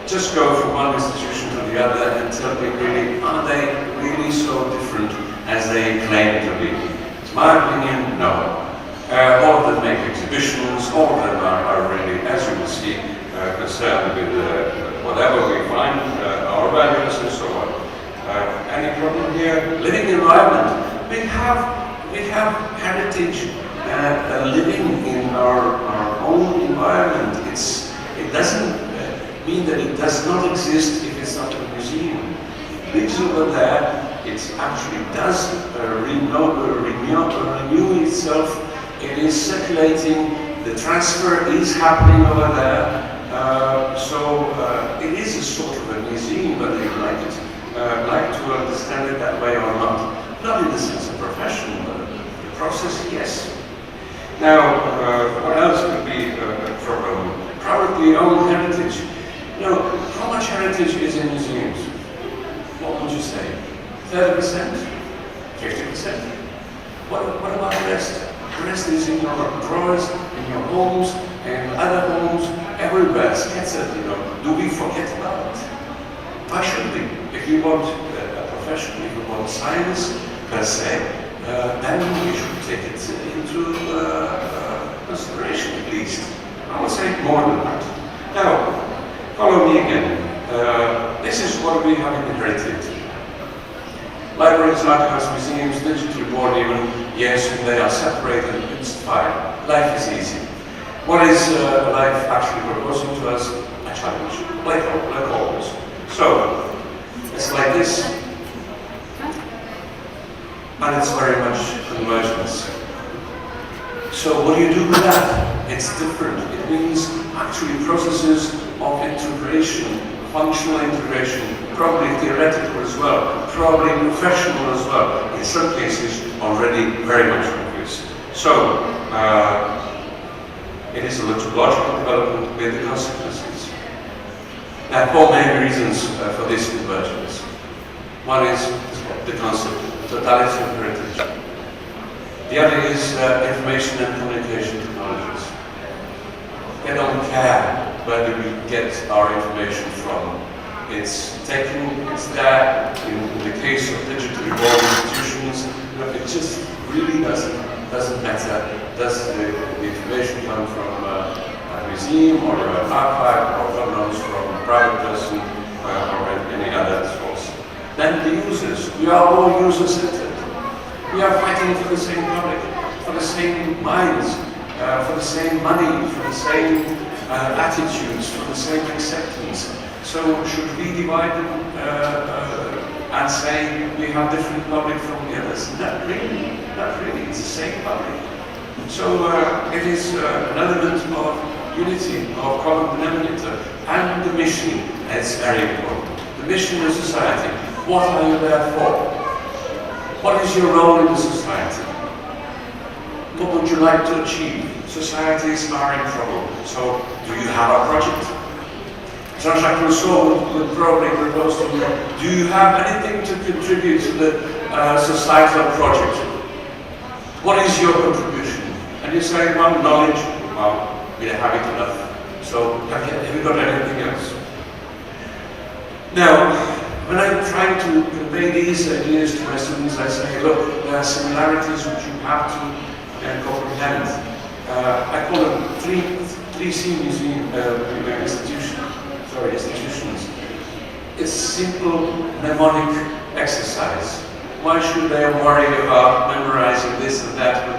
Just go from one institution to the other and tell me really, are they really so different as they claim to be? It's my opinion, no. All of them make exhibitions, all of them are really, as you will see, concerned with whatever we find, our values and so on. Any problem here? Living environment. We have heritage living in our own environment. It doesn't mean that it does not exist if it's not a museum. It lives over there. It actually does renew itself. It is circulating, the transfer is happening over there, so it is a sort of a museum, whether you like to understand it that way or not. Not in the sense of profession, but the process, yes. Now, what else could be a problem? Probably own heritage. You know, how much heritage is in museums? What would you say? 30%? 50%? What about the rest? The rest is in your drawers, in your homes, and other homes, everywhere, scattered, you know. Do we forget about it? Why should we? If you want a profession, if you want science per se, then we should take it into consideration at least. I would say more than that. Now, follow me again. This is what we have inherited. Libraries, archives, museums, digitally born even, yes, they are separated, it's fine. Life is easy. What is life actually proposing to us? A challenge, like always. So, it's like this, and it's very much convergence. So what do you do with that? It's different. It means actually processes of integration, functional integration, probably theoretical as well, probably professional as well, in some cases already very much obvious. So, it is a logical development with the consequences. There are four main reasons for this convergence. One is the concept, the totality of heritage. The other is information and communication technologies. They don't care where do we get our information from. It's taken, it's there. In the case of digitally born institutions, it just really doesn't matter. Does the information come from a museum or an archive, or God knows, from a private person or any other source? Then the users, we are all user-centered. We are fighting for the same public, for the same minds, for the same money, for the same attitudes, for the same acceptance. So should we divide them and say we have different public from the others? Not really, not really. It's the same public. So it is an element of unity, of common denominator, and the mission is very important. The mission of society. What are you there for? What is your role in the society? What would you like to achieve? Societies are in trouble. So, do you have a project? Jean-Jacques Rousseau would probably propose to you, do you have anything to contribute to the societal project? What is your contribution? And you say, well, knowledge, well, we have it enough. So, have you got anything else? Now, when I'm trying to convey these ideas to my students, I say, look, there are similarities which you have to comprehend. I call them 3C museum institutions. It's simple mnemonic exercise. Why should they worry about memorizing this and that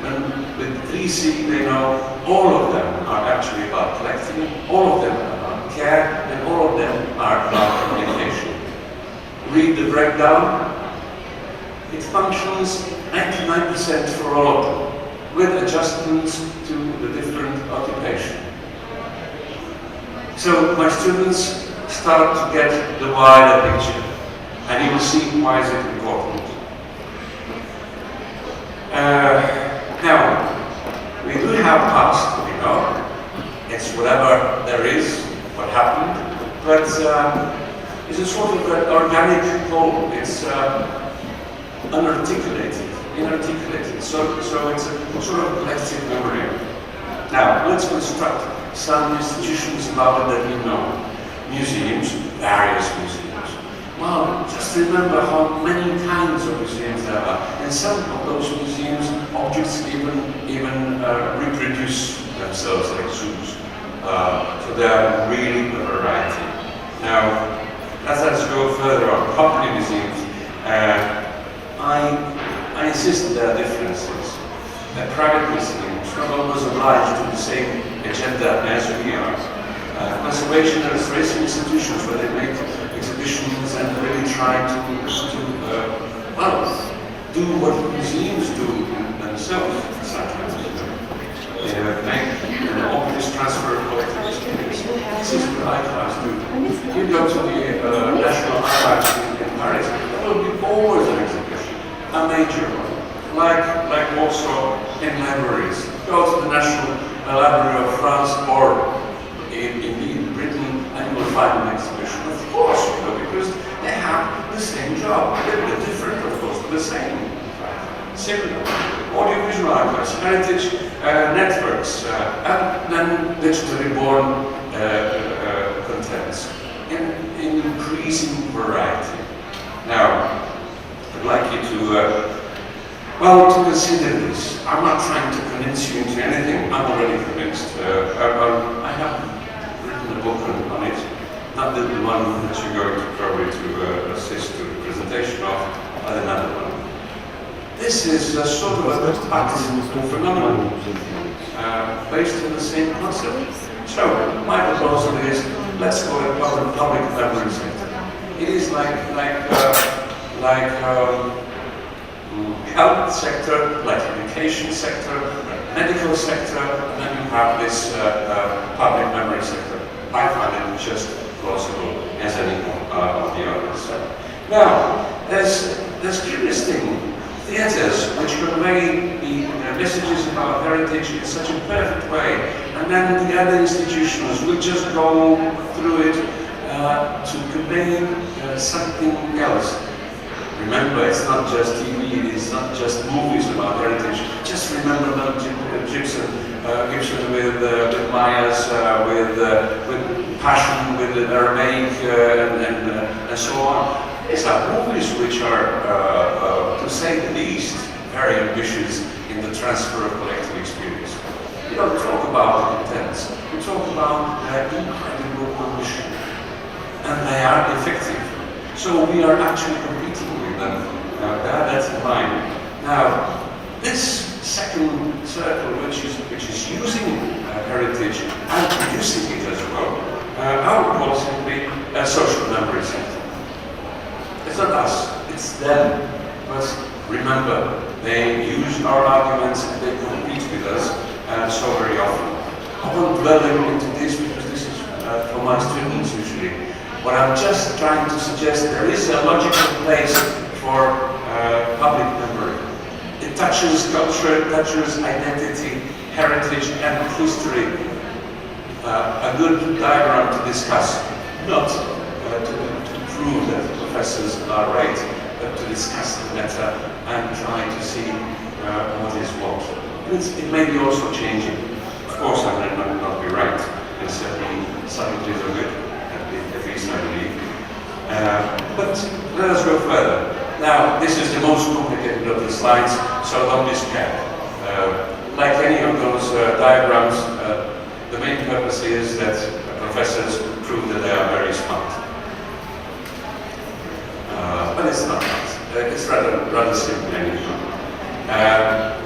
when with 3C they know all of them are actually about collecting, all of them are about care, and all of them are about communication. Read the breakdown. It functions 99% for all of them, with adjustments to the different occupation. So my students start to get the wider picture, and you will see why is it important. Now, we do have past, you know. It's whatever there is, what happened, but it's a sort of an organic whole. It's inarticulated. So it's a sort of collective memory. Now, let's construct some institutions about it that we know. Museums, various museums. Well, just remember how many kinds of museums there are. In some of those museums, objects even reproduce themselves like zoos. So there are really a variety. Now, let's go further on. Property museums. I insist that there are differences. Private museums not always obliged to the same agenda as we are. Conservation and restoration institutions where they make exhibitions and really try to do what museums do themselves. They make an obvious transfer of collective experience. This is what archives do. You go to the National Archives in Paris, there will be always an exhibition, a major one. Like also in libraries. Go to the National Library of France or in Britain and you will find an exhibition. Of course, you know, because they have the same job. They and then digitally born contents in increasing variety. Now, I'd like you to consider this. I'm not trying to convince you into anything. I'm already convinced. I have written a book on it, not the one that you're going to probably to assist to the presentation of, but another one. This is a sort of a art phenomenon based on the same concept. So, my proposal is, let's call it public memory sector. It is like health sector, like education sector, medical sector, and then you have this public memory sector. I find it just plausible as any of the others. Now, there's curious thing. Theatres which convey the messages about heritage in such a perfect way, and then the other institutions will just go through it to convey something else. Remember, it's not just TV, it's not just movies about heritage. Just remember Mel Gibson with Mayas, with Passion, with Aramaic, and so on. These are movies which are, to say the least, very ambitious in the transfer of collective experience. We don't talk about the contents, we talk about their incredible ambition. And they are effective. So we are actually competing with them. That's in mind. Now, this second circle, which is using heritage and producing it as well, I would call simply a social memory center. It's not us, it's them. But remember, they use our arguments and they compete with us so very often. I won't dwell into this because this is for my students usually. What I'm just trying to suggest, there is a logical place for public memory. It touches culture, it touches identity, heritage, and history. A good diagram to discuss, not to prove that professors are right, but to discuss the matter and try to see what is what. It may be also changing. Of course, I might not be right, and certainly some of these are good, at least I believe. But let us go further. Now, this is the most complicated of the slides, so don't be scared. Like any of those diagrams, the main purpose is that professors prove that they are very smart. But it's not. It's rather simple anyhow.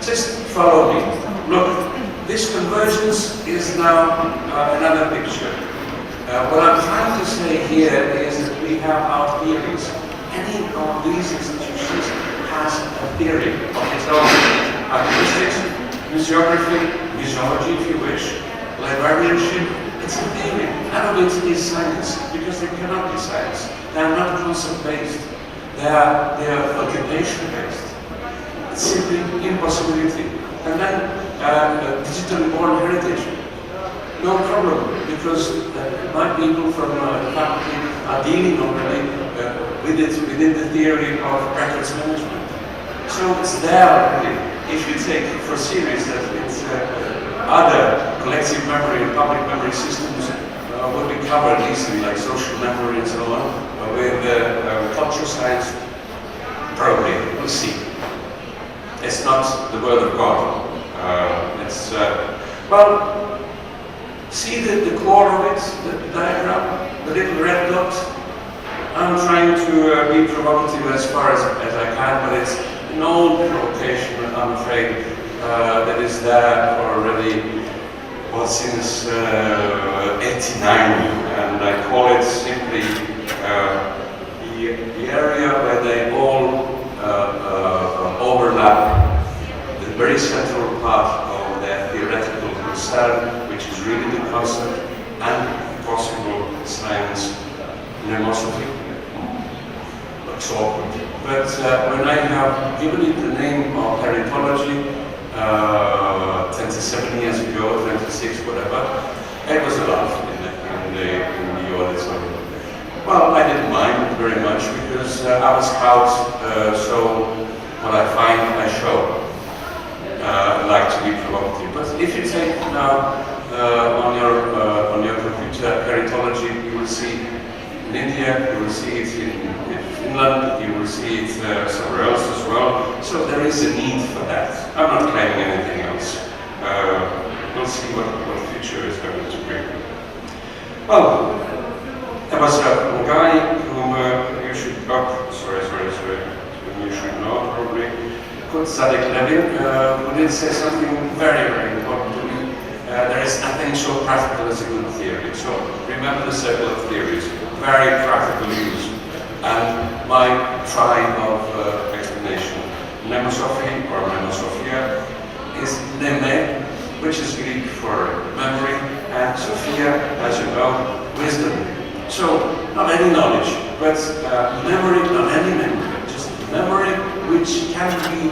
Just follow me. Look, this convergence is now another picture. What I'm trying to say here is that we have our theories. Any of these institutions has a theory of its own. Acoustics, museography, museology if you wish, librarianship, it's a theory. None of it is science, because they cannot be science. They are not concept-based. They are occupation-based. It's simply impossibility. And then digitally born heritage. No problem, because my people from the faculty are dealing already with it within the theory of records management. So it's there already. If you take for serious that it's other collective memory and public memory systems will be covered easily, like social memory and so on, with cultural science, probably, we'll see. It's not the word of God. Well, see the core of it, the diagram, the little red dot? I'm trying to be provocative as far as I can, but it's an old provocation, I'm afraid, that is there for already, well, since 89, and I call it simply the area where they all overlap the very central part of their theoretical concern, which is really the concept and possible science mnemosophy. Looks awkward. But when I have given it the name of heritology 27 years ago, 26, whatever, it was a laugh in the auditorium. Well, I didn't mind very much because I'm a scout, so what I find I show. I like to be provocative. But if you take now on your computer keratology, you will see in India, you will see it in Finland, you will see it somewhere else as well. So there is a need for that. I'm not claiming anything else. We'll see what the future is going to bring. Well, there was a guy whom you should you should know probably, called Zadek Levin, who did say something very, very important to me. There is nothing so practical as a good theory. So remember the circle of theories, very practical use. And my tribe of explanation, Mnemosophy or Mnemosophia, is Mneme, which is Greek for memory, and Sophia, as you know, wisdom. So, not any knowledge, but memory, not any memory, just memory which can be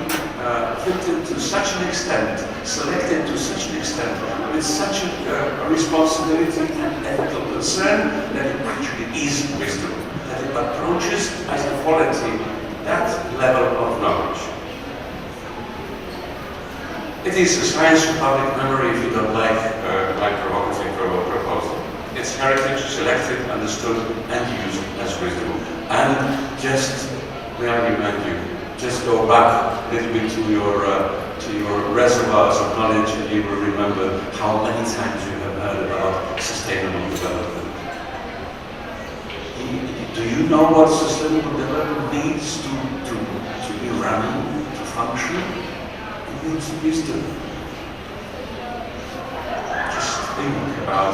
filtered to such an extent, selected to such an extent, with such a responsibility and ethical concern that it actually is wisdom, that it approaches as a quality that level of knowledge. It is a science of public memory if you don't like my provocative proposal. It's heritage, selected, understood, and used as wisdom. And just, may I remind you, just go back a little bit to your reservoirs of knowledge, and you will remember how many times you have heard about sustainable development. Do you know what sustainable development needs to be running, to function? It needs wisdom. Just think about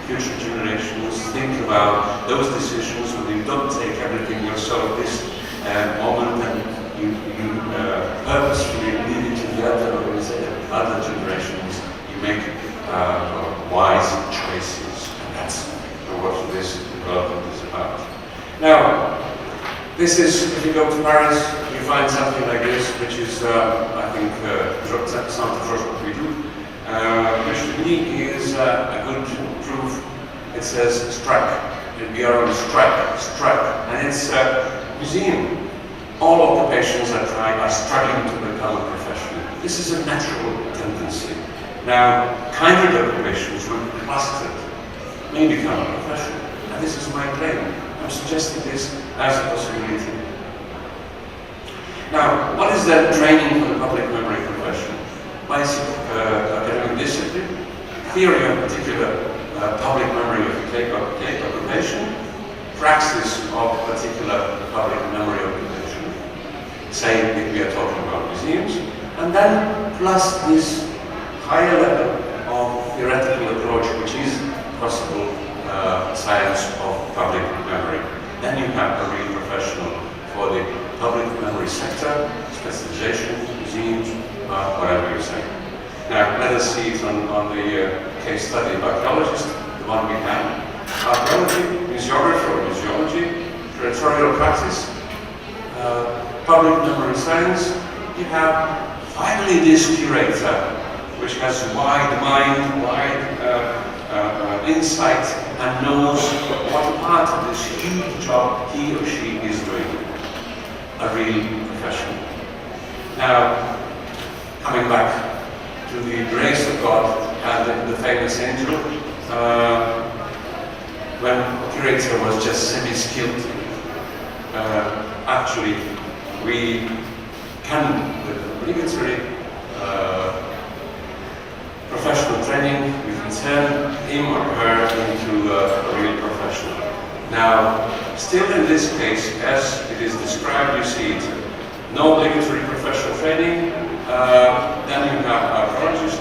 future generations, think about those decisions when you don't take everything yourself this moment and you purposefully leave it to the other generations. You make wise choices, and that's what this development is about. Now, this is, if you go to Paris, you find something like this, which is, I think, Centre Georges Pompidou, which to me is a good proof. It says strike. We are on strike, and it's a museum. All of the patients that try are struggling to become a professional. This is a natural tendency. Now, kinder occupations, when clustered, may become a professional, and this is my claim. I'm suggesting this as a possibility. Now, what is then training for the public memory profession? Basic academic discipline, theory of particular public memory of occupation, praxis of particular public memory occupation, say if we are talking about museums, and then plus this higher level of theoretical approach, which is possible science of public memory. Then you have a real professional for the public memory sector, specialization, museums, whatever you say. Now, let us see it on the case study of archaeologist, the one we have. Archaeology, museography or museology, curatorial practice, public memory science. You have finally this curator, which has wide mind, wide insight, and knows what part of this huge job he or she is doing. A real professional. Now, coming back to the grace of God and the famous angel, when the curator was just semi-skilled, actually we can, with obligatory professional training, we can turn him or her into a real professional. Now, still in this case, as it is described, you see it, no obligatory professional training, then you have archaeologist.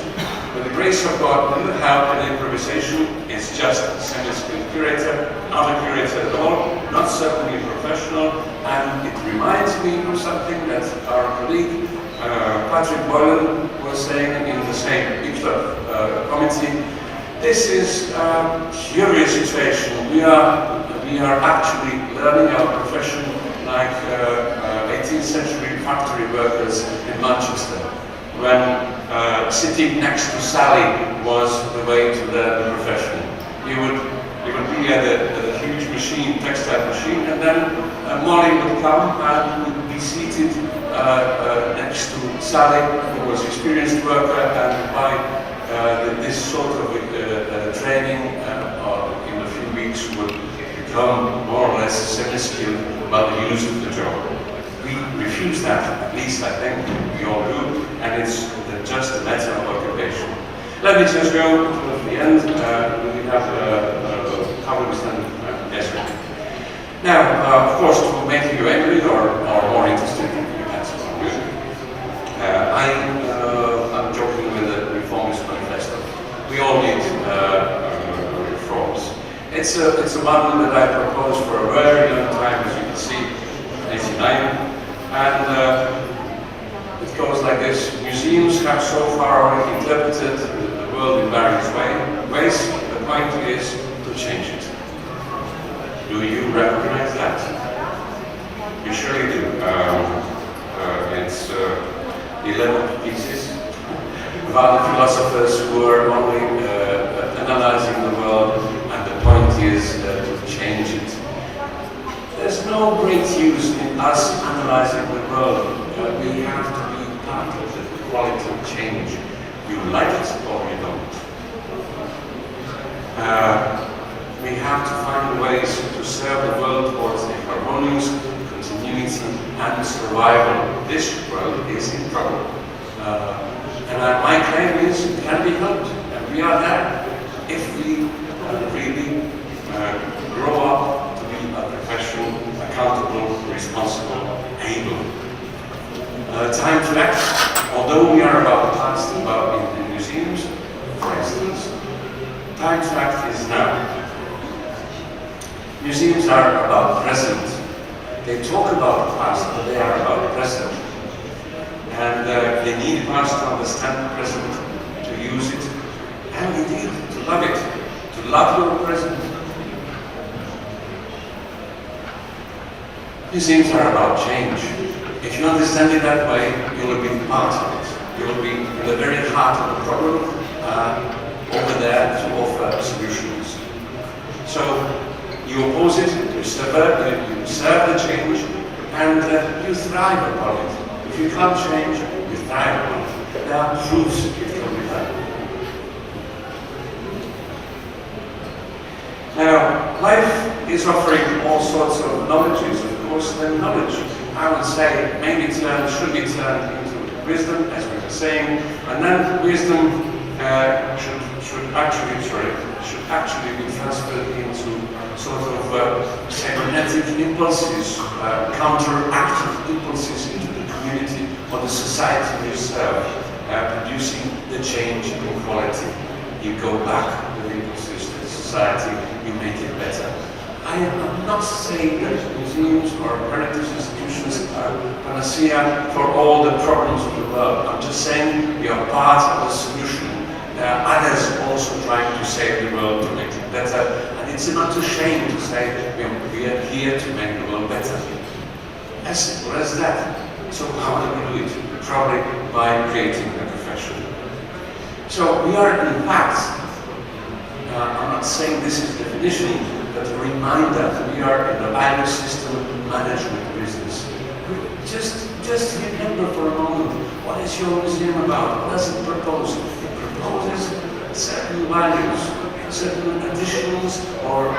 With the grace of God, with the help and improvisation, it's just a semi-skilled curator, not a curator at all, not certainly a professional, and it reminds me of something that our colleague Patrick Boylan was saying in the same ICLA committee. This is a curious situation. We are actually learning our profession like 18th century factory workers in Manchester, when sitting next to Sally was the way to learn the profession. You would be at a huge machine, textile machine, and then Molly would come and would be seated next to Sally, who was an experienced worker, and by this least I think we all do, and it's just a matter of occupation. Let me just go to the end. We have comments and desert. Now, of course, to make you angry or more interested, depends on you. I'm joking with the Reformist Manifesto. We all need reforms. It's a model that I proposed for a very long time, as you can see, 1989, and it goes like this. Museums have so far already interpreted the world in various ways. The point is to change it. Do you recognize that? You surely do. It's 11 pieces about the philosophers who are only analyzing the world, and the point is to change it. There's no great use in us analyzing the world. We have to be part of the quality of change. You like it or you don't. We have to find ways to serve the world towards a harmonious continuity and survival. This world is in trouble. And my claim is it can be helped, and we are there if we really grow up to be a professional, accountable, responsible, able. Time to act. Although we are about the past, about in museums, for instance, time to act is now. Museums are about present. They talk about the past, but they are about present. And they need us to understand the present, to use it, and indeed to love it, to love your present. Museums are about change. If you understand it that way, you will be part of it. You will be in the very heart of the problem, over there to offer solutions. So you oppose it, you serve the change, and you thrive upon it. If you can't change, you thrive upon it. There are proofs it can be done. Now, life is offering all sorts of knowledges. Of course, then knowledge, I would say, should be turned into wisdom, as we were saying, and then wisdom should actually be transferred into sort of cybernetic impulses, counteractive impulses into the community or the society you serve, producing the change in quality. You go back with impulses to the society, you make it better. I am not saying that museums or heritage institutions are panacea for all the problems of the world. I'm just saying we are part of the solution. There are others also trying to save the world, to make it better, and it's not a shame to say we are here to make the world better. As simple as that. So how do we do it? Probably by creating a profession. So we are in fact, I'm not saying this is definition, but a reminder that we are in the value system management business. Just remember for a moment, what is your museum about? What does it propose? It proposes certain values, certain additions, or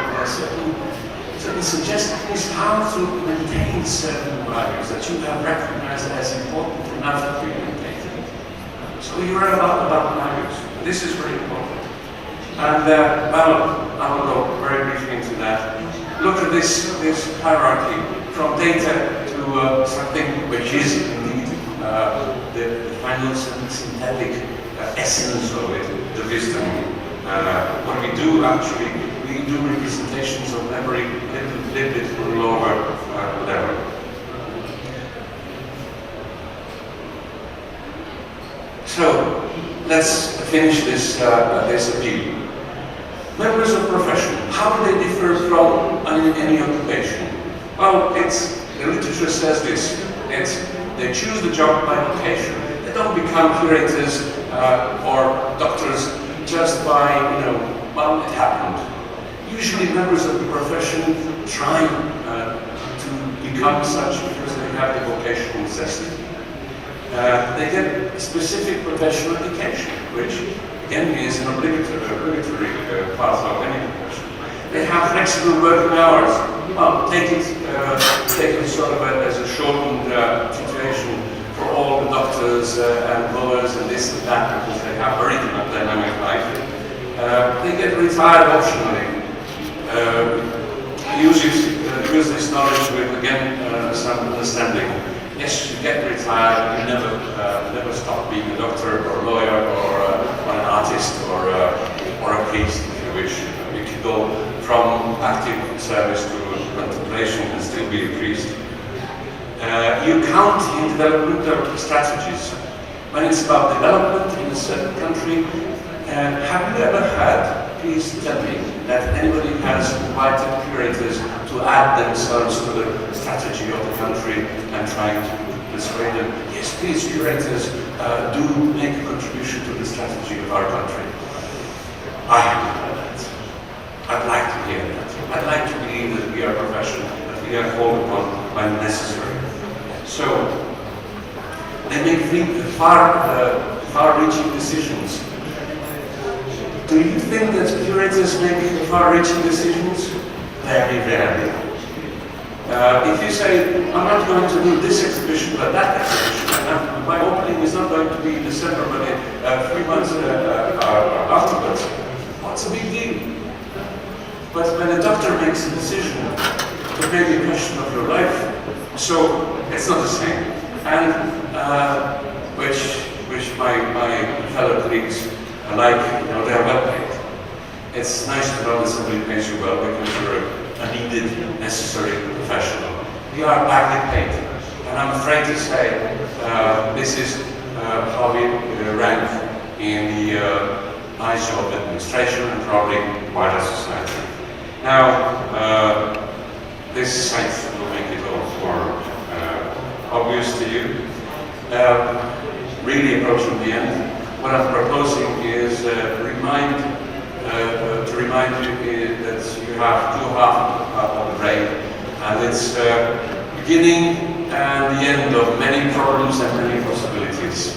certain suggestions how to maintain certain values that you have recognized as important enough to be maintained. So you are about values. This is very important. And I will go very briefly into that. Look at this hierarchy from data to something which is indeed the final synthetic essence of it, the wisdom. What we do actually, we do representations of every little bit lower level. So let's finish this appeal. Members of profession, how do they differ from any occupation? Well, the literature says this. They choose the job by vocation. They don't become curators or doctors just by, well, it happened. Usually members of the profession try to become such because they have the vocational necessity. They get a specific professional education, which again is an obligatory part of any profession. They have flexible working hours. Well, take it sort of as a shortened situation for all the doctors and lawyers and this and that, because they have very dynamic life. They get retired optionally. Use this knowledge with, again, some understanding. Yes, you get retired, you never stop being a doctor or a lawyer or an artist or a priest, if you wish. You can go from active service to contemplation and still be a priest. You count in developmental strategies. When it's about development in a certain country, have you ever had, please tell me, that anybody has invited curators to add themselves to the strategy of the country and trying to persuade them, yes, please, curators, do make a contribution to the strategy of our country? I haven't heard that. I'd like to hear that. I'd like to believe that we are professional, that we are called upon when necessary. So, they make far-reaching decisions. Do you think that curators make far-reaching decisions? Very rarely. If you say, I'm not going to do this exhibition, but that exhibition, and my opening is not going to be in December, but 3 months afterwards, what's the big deal? But when a doctor makes a decision, it may be a question of your life, so it's not the same. And which my fellow colleagues like, they're well paid. It's nice to know that somebody pays you well because you're a needed, necessary professional. We are badly paid, and I'm afraid to say this is how we rank in the eyes of administration and probably wider society. Now, this site will make it all more obvious to you. Really approaching the end. What I'm proposing is to remind you that you have two halves of the brain, and it's beginning and the end of many problems and many possibilities.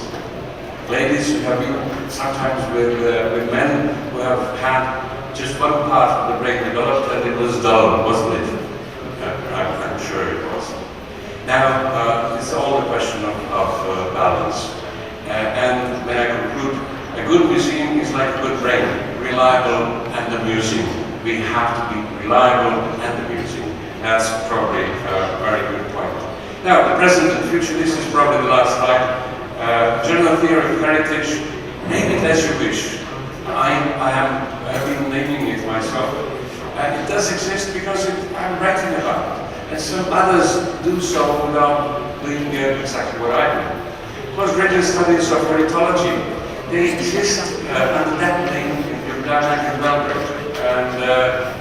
Ladies, you have been sometimes with men who have had just one part of the brain developed, and it was dull, wasn't it? I'm sure it was. Now, it's all a question of balance. And may I conclude, a good museum is like a good brain, reliable and amusing. We have to be reliable and amusing. That's probably a very good point. Now, the present and future, this is probably the last slide. General theory of heritage, name it as you wish. I have been naming it myself. It does exist because I'm writing about it. And some others do so without doing exactly what I do. Postgraduate studies of heritology, they exist under that name in Ljubljana and Belgrade, and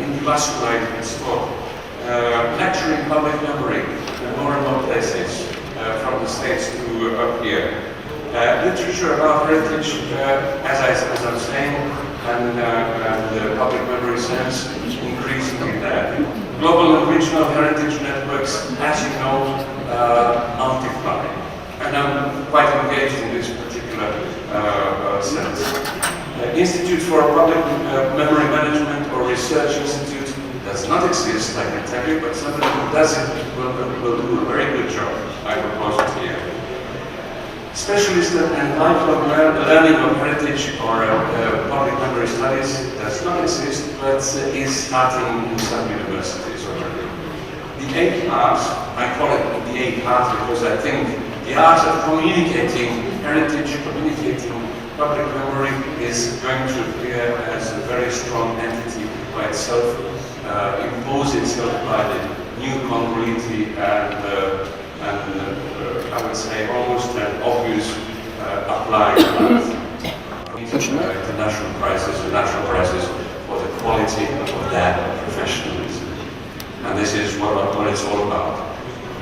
in Vascular it's taught. Lecturing public memory in more and more places, from the States to up here. Literature about heritage, as I'm saying, and public memory sense, increasingly there. Global and regional heritage networks, as you know, multiply. And I'm quite engaged in this particular sense. Institute for Public Memory Management or Research Institute does not exist, I can tell you, but somebody who does it will do a very good job. I propose it here. Specialist and lifelong learning of heritage or public memory studies does not exist, but is starting in some universities already. The 8 arts, I call it the 8 arts because I think the art of communicating heritage, communicating public memory is going to appear as a very strong entity by itself, impose itself by the new congruity and I would say almost an obvious applied international prizes and national prizes for the quality of their professionalism. And this is what it's all about.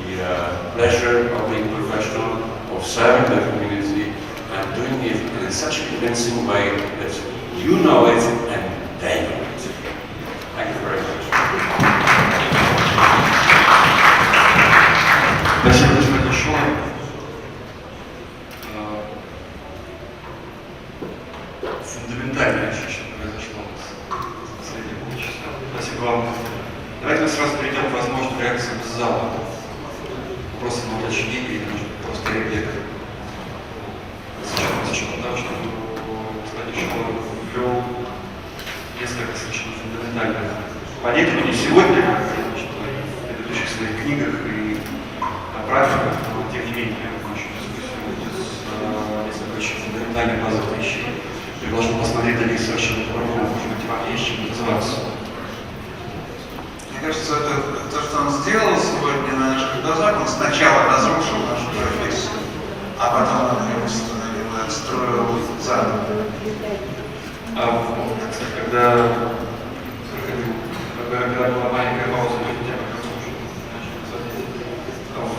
The pleasure of being professional, of serving the community, and doing it in such a convincing way that you know it and they know it. Thank you very much. Спасибо, господин Шола. Фундаментальная вещь, что произошло в последние полчаса. Спасибо вам. Давайте мы сразу перейдем к возможным реакциям с зала. Вопросы на уточнение или, может, просто реплика. несколько совершенно фундаментальных понятий, не сегодня, значит, в предыдущих своих книгах и практиках, но тем не менее я закончу дискуссию с несколько очень фундаментальных базовых вещей. Я должен посмотреть на них совершенно по-другому, может быть, вам есть чем называться. Мне кажется, это то, что он сделал сегодня на наших глазах, он сначала разрушил нашу профессию, а потом он ее восстановил, отстроил заново. Когда была маленькая пауза,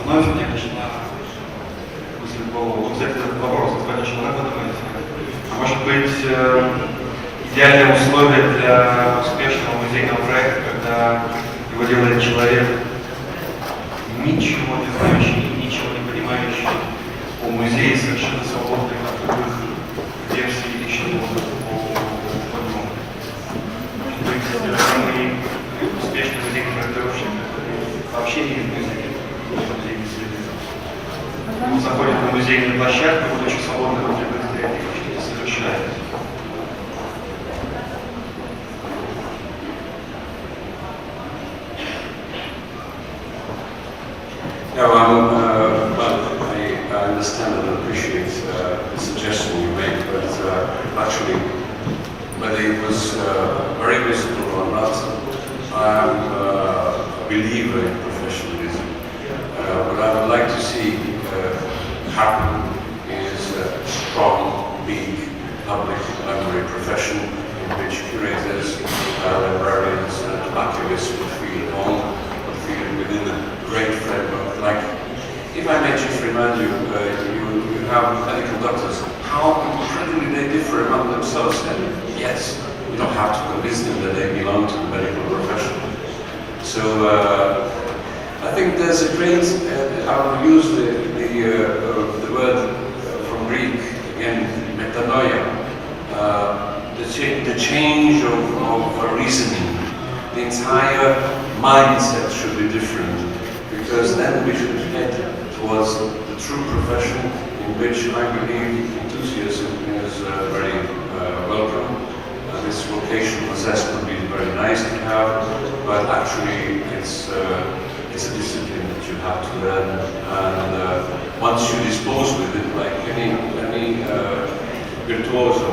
вновь мне пришла мысль в голову, взять этот вопрос, конечно, как вы думаете? А может быть, идеальное условие для успешного музейного проекта, когда его делает человек, ничего не знающий, ничего не понимающий о музее, совершенно свободный от любых версий и чего-то по нему. Может быть, самый успешный музейный проектировщик вообще не видит музея, музейной среды. Он заходит на музейную площадку, будучи свободным от любых креативов, что-то совершает. No, I understand and appreciate the suggestion you made, but actually, whether it was very visible or not, I'm a believer in professionalism. What I would like to see happen is a strong, big public library profession in which curators, librarians, and archivists would feel at home, would feel within a great framework. Like, if I may just remind you, you have medical doctors, how incredibly they differ among themselves, and yes, you don't have to convince them that they belong to the medical profession. So I think there's a great, I will use the word from Greek, again, metanoia, the change of reasoning. The entire mindset should be different, because then we should head towards the true profession in which I believe enthusiasm is very welcome. This vocational assessment is very nice to have, but actually it's a discipline that you have to learn, and once you dispose with it, like any virtuoso,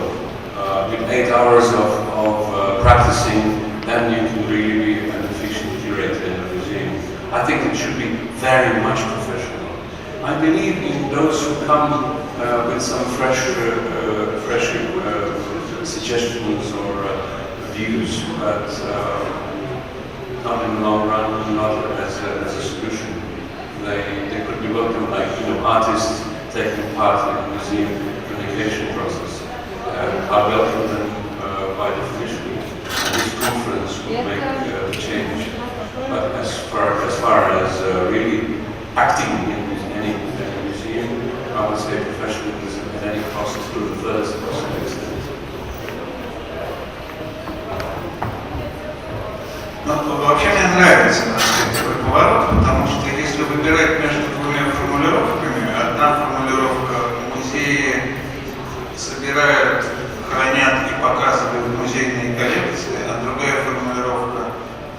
with 8 hours of practicing, then you can really be an efficient curator in a museum. I think it should be very much professional. I believe in those who come with some fresh suggestions or views, but not in the long run, not as a solution. They could be welcome, like artists taking part in the museum communication process are welcome then by definition. And this conference will make the change. But as far as really acting in any museum, I would say professionalism at any cost to the furthest possible extent. Ну, вообще мне нравится такой поворот, потому что если выбирать между двумя формулировками, одна формулировка музеи собирают, хранят и показывают музейные коллекции, а другая формулировка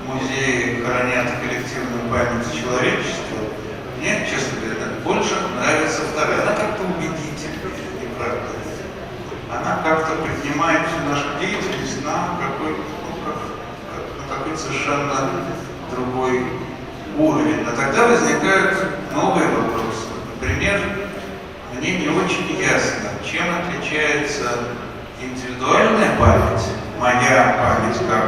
музеи хранят коллективную память человечества, мне, честно говоря, больше нравится вторая. Она как-то убедительнее, не правда. Она как-то поднимает всю нашу деятельность на какой-то совершенно другой уровень. Но тогда возникают новые вопросы. Например, мне не очень ясно, чем отличается индивидуальная память, моя память как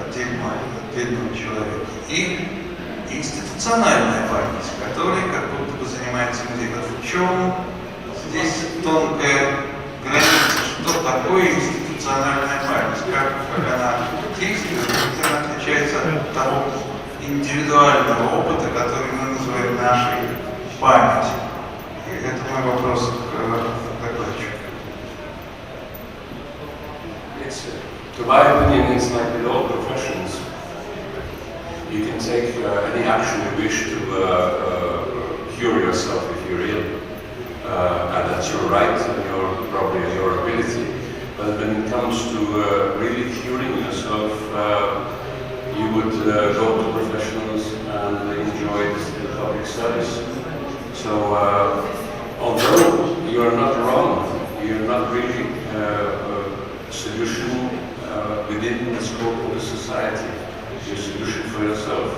отдельного человека, и институциональная память, которой как будто бы занимается музей. Вот в чем здесь тонкая граница, что такое институциональная память, как она действует, как она отличается от того индивидуального опыта, который мы называем нашей памятью. И это мой вопрос к докладчику. To my opinion, it's like with all professions. You can take any action you wish to cure yourself if you're ill, and that's your right and probably your ability. But when it comes to really curing yourself, go to professionals and they enjoy the public studies. So although you are not wrong, you are not really a solution within the scope of the society. You're a solution for yourself.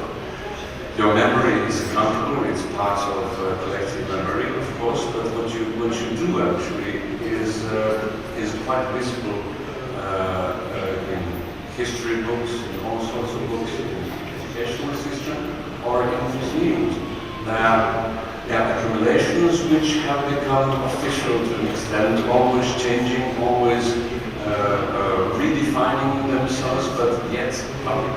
Your memory is accountable, it's part of collective memory, of course, but what you do actually is quite visible in history books, in all sorts of books, in the educational system, or in museums. There are accumulations which have become official to an extent, always changing, always redefining themselves, but yet public.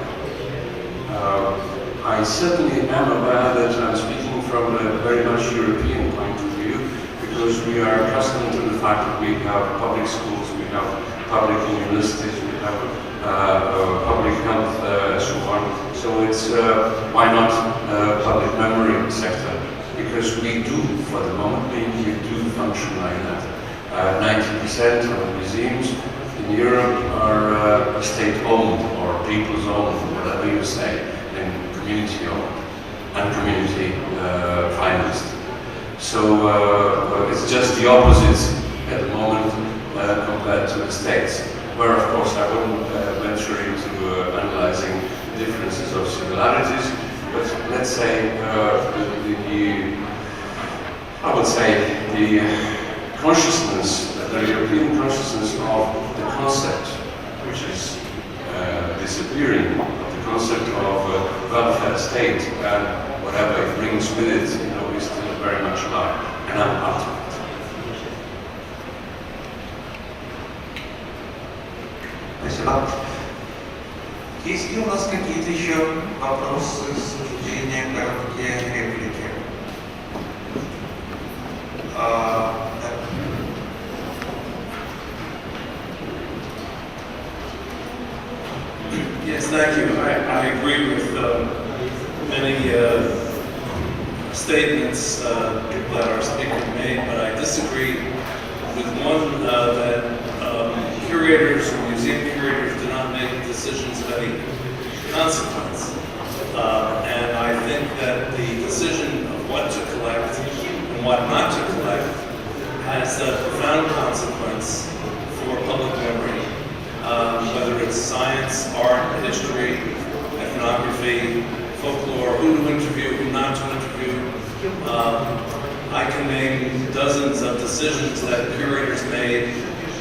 I certainly am aware that I'm speaking from a very much European point of view, because we are accustomed to the fact that we have public schools, we have public universities, we have public health, and so on. So it's why not public memory sector? Because we do, for the moment being, we do function like that. 90% of museums in Europe are state-owned or people's-owned, whatever you say, and community-owned and community-financed. So it's just the opposite at the moment compared to the States, where, of course, I wouldn't venture into analyzing differences or similarities, but let's say I would say the consciousness, the European consciousness of the concept, which is disappearing, the concept of welfare state and whatever it brings with it, is still very much alive, and I'm part of it. Спасибо. Есть ли у нас какие-то еще вопросы, суждения, короткие реплики? Yes, thank you. I agree with many statements that our speaker made, but I disagree with one that curators or museum curators do not make decisions of any consequence. And I think that the decision of what to collect and what not to collect has a profound consequence for public memory. Whether it's science, art, history, ethnography, folklore, who to interview, who not to interview. I can name dozens of decisions that curators made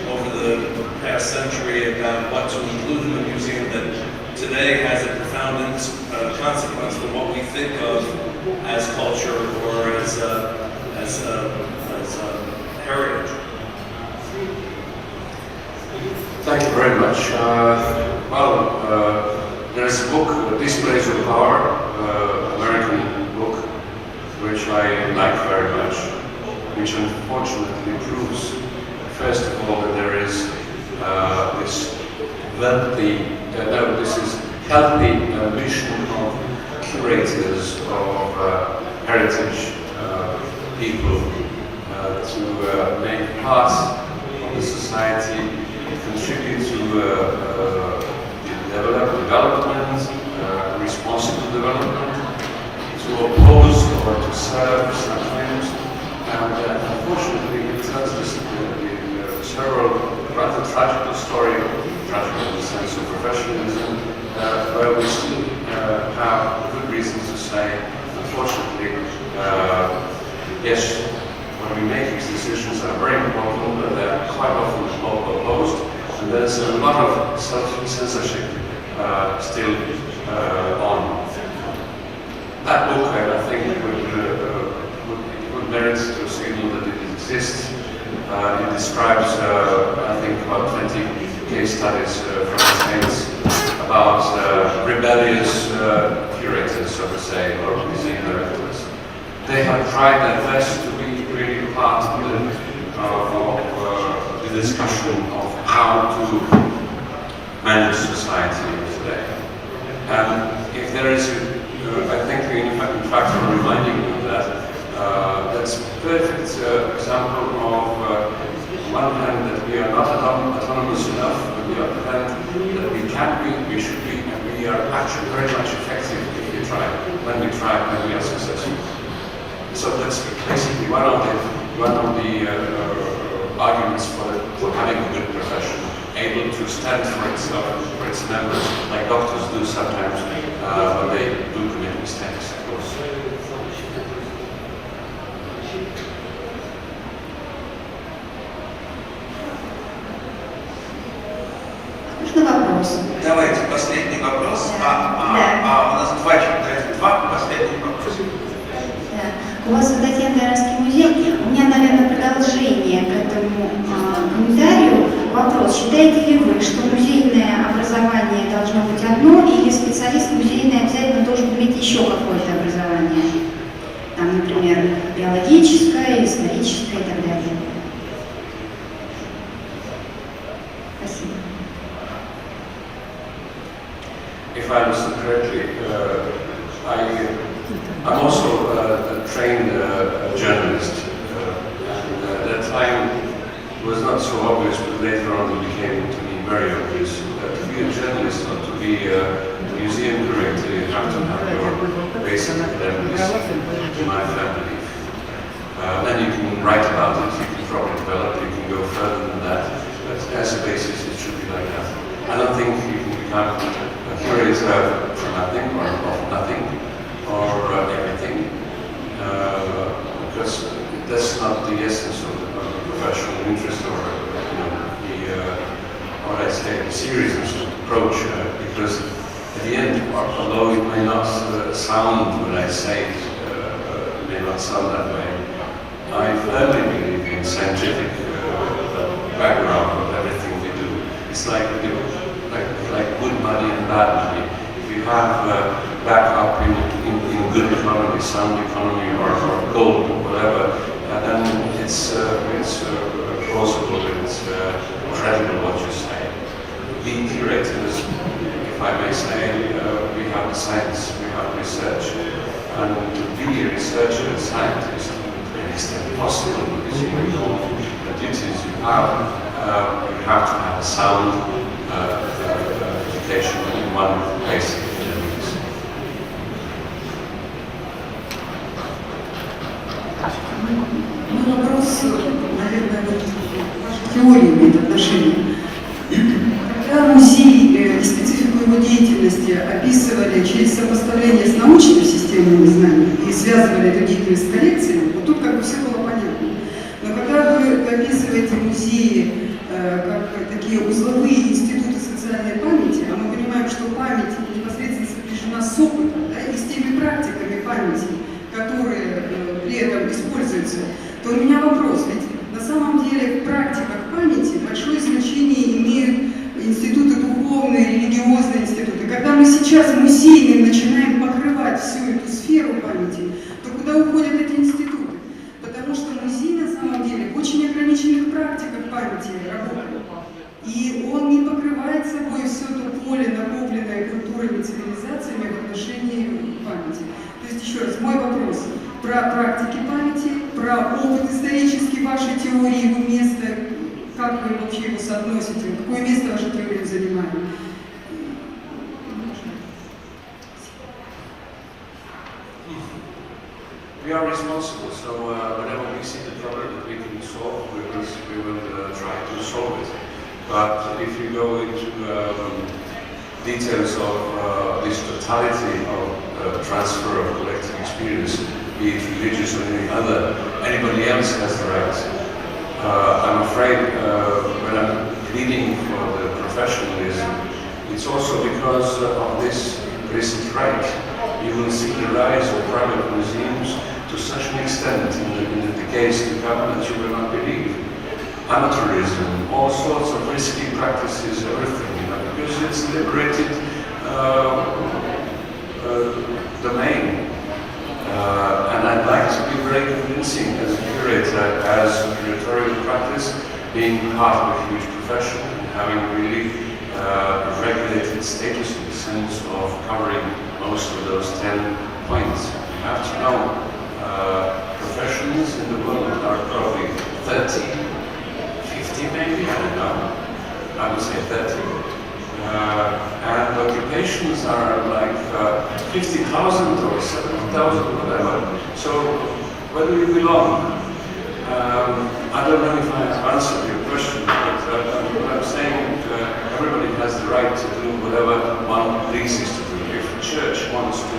over the past century about what to include in the museum that today has a profound consequence for what we think of as culture or as heritage. Thank you very much. There's a book, Displays of Power, American book, which I like very much, which unfortunately proves, first of all, that there is this healthy ambition of curators of heritage people to make part of the society, contribute to development, responsible development, to oppose or to serve sometimes, and unfortunately it tells us several rather tragical story, tragical in the sense of professionalism, where we still have good reasons to say, unfortunately, yes, when we make these decisions are very important, but they're quite often opposed, and there's a lot of self-censorship still on. That book, I think, would merit to signal that it exists. It describes, I think, about 20 case studies from the States about rebellious curators, so to say, or museum directors. They have tried their best to be really part of the discussion of how to manage society today. And if there is, I think, in fact, I'm reminding you of that. That's a perfect example of, on one hand, that we are not autonomous enough, on the other hand, that we can be, we should be, and we are actually very much effective if we try, when we are successful. So that's basically one of the arguments for having a good profession, able to stand for itself, for its members, like doctors do sometimes when they do commit mistakes, of course. Можно вопрос? Давайте последний вопрос. Да. У нас два последних вопроса. Да. У вас Татьяно-Даранский музей. У меня, наверное, продолжение к этому комментарию. Вопрос. Считаете ли вы, что музейное образование должно быть одно, или специалист музейный обязательно должен иметь еще какое-то образование? Там, например, биологическое, историческое и так далее. Спасибо. If I understood correctly, I'm also a trained journalist, and at that time it was not so obvious, but later on it became to me very obvious that to be a journalist or to be a museum director, you have to have your basic academics, in my family. Then you can write about it, you can probably develop, you can go further than that, but as a basis it should be like that. I don't think you can become a curator for nothing or of nothing or everything, because that's not the essence of the professional interest or the seriousness of the approach, because at the end, although it may not sound when I say it, may not sound that way, I firmly believe in scientific background of everything we do. It's like good money and bad money. If you have backup in good economy, sound economy, or gold, or whatever, then it's plausible, it's credible what you say. Being curators, if I may say, we have the science, we have research, and to be a researcher and scientist, to an extent possible, because you know the duties you have to have a sound education in one basic academics. Мой вопрос, наверное, вот к теории имеет отношение. Когда музей и специфику его деятельности описывали через сопоставление с научными системами знаний и связывали эту деятельность с коллекциями, вот тут как бы все было понятно. Но когда вы описываете музеи как такие узловые институты социальной памяти, а мы понимаем, что память непосредственно сопряжена с опытом, да, и с теми практиками памяти, которые при этом используются, то у меня вопрос, ведь на самом деле в практиках памяти большое значение имеют институты духовные, религиозные институты. Когда мы сейчас музейным начинаем покрывать всю эту сферу памяти, то куда уходят эти институты? Потому что музей на самом деле в очень ограниченных практиках памяти работает. И он не покрывает собой все то поле, накопленное культурами, цивилизациями в отношении памяти. То есть, еще раз, мой вопрос про практики памяти, про опыт исторический вашей теории, его место, как вы вообще его соотносите, какое место ваша теория занимает? We are responsible, so whenever we see the problem that we can solve, we will try to solve it. But if you go into details of this totality of transfer of collective experience, be it religious or anybody else has the right. I'm afraid when I'm pleading for the professionalism, it's also because of this implicit right. You will see the rise of private museums to such an extent in the decades to come that you will not believe. Amateurism, all sorts of risky practices, everything, because it's a liberated domain. And I'd like to be very convincing as a curator, as a curatorial practice, being part of a huge profession, and having really regulated status in the sense of covering most of those 10 points. You have to know professions in the world are probably 30, 50 maybe, I don't know. I would say 30. occupations are like 50,000 or 70,000, whatever. So where do you belong? I don't know if I have answered your question, but I'm saying everybody has the right to do whatever one pleases to do. If the church wants to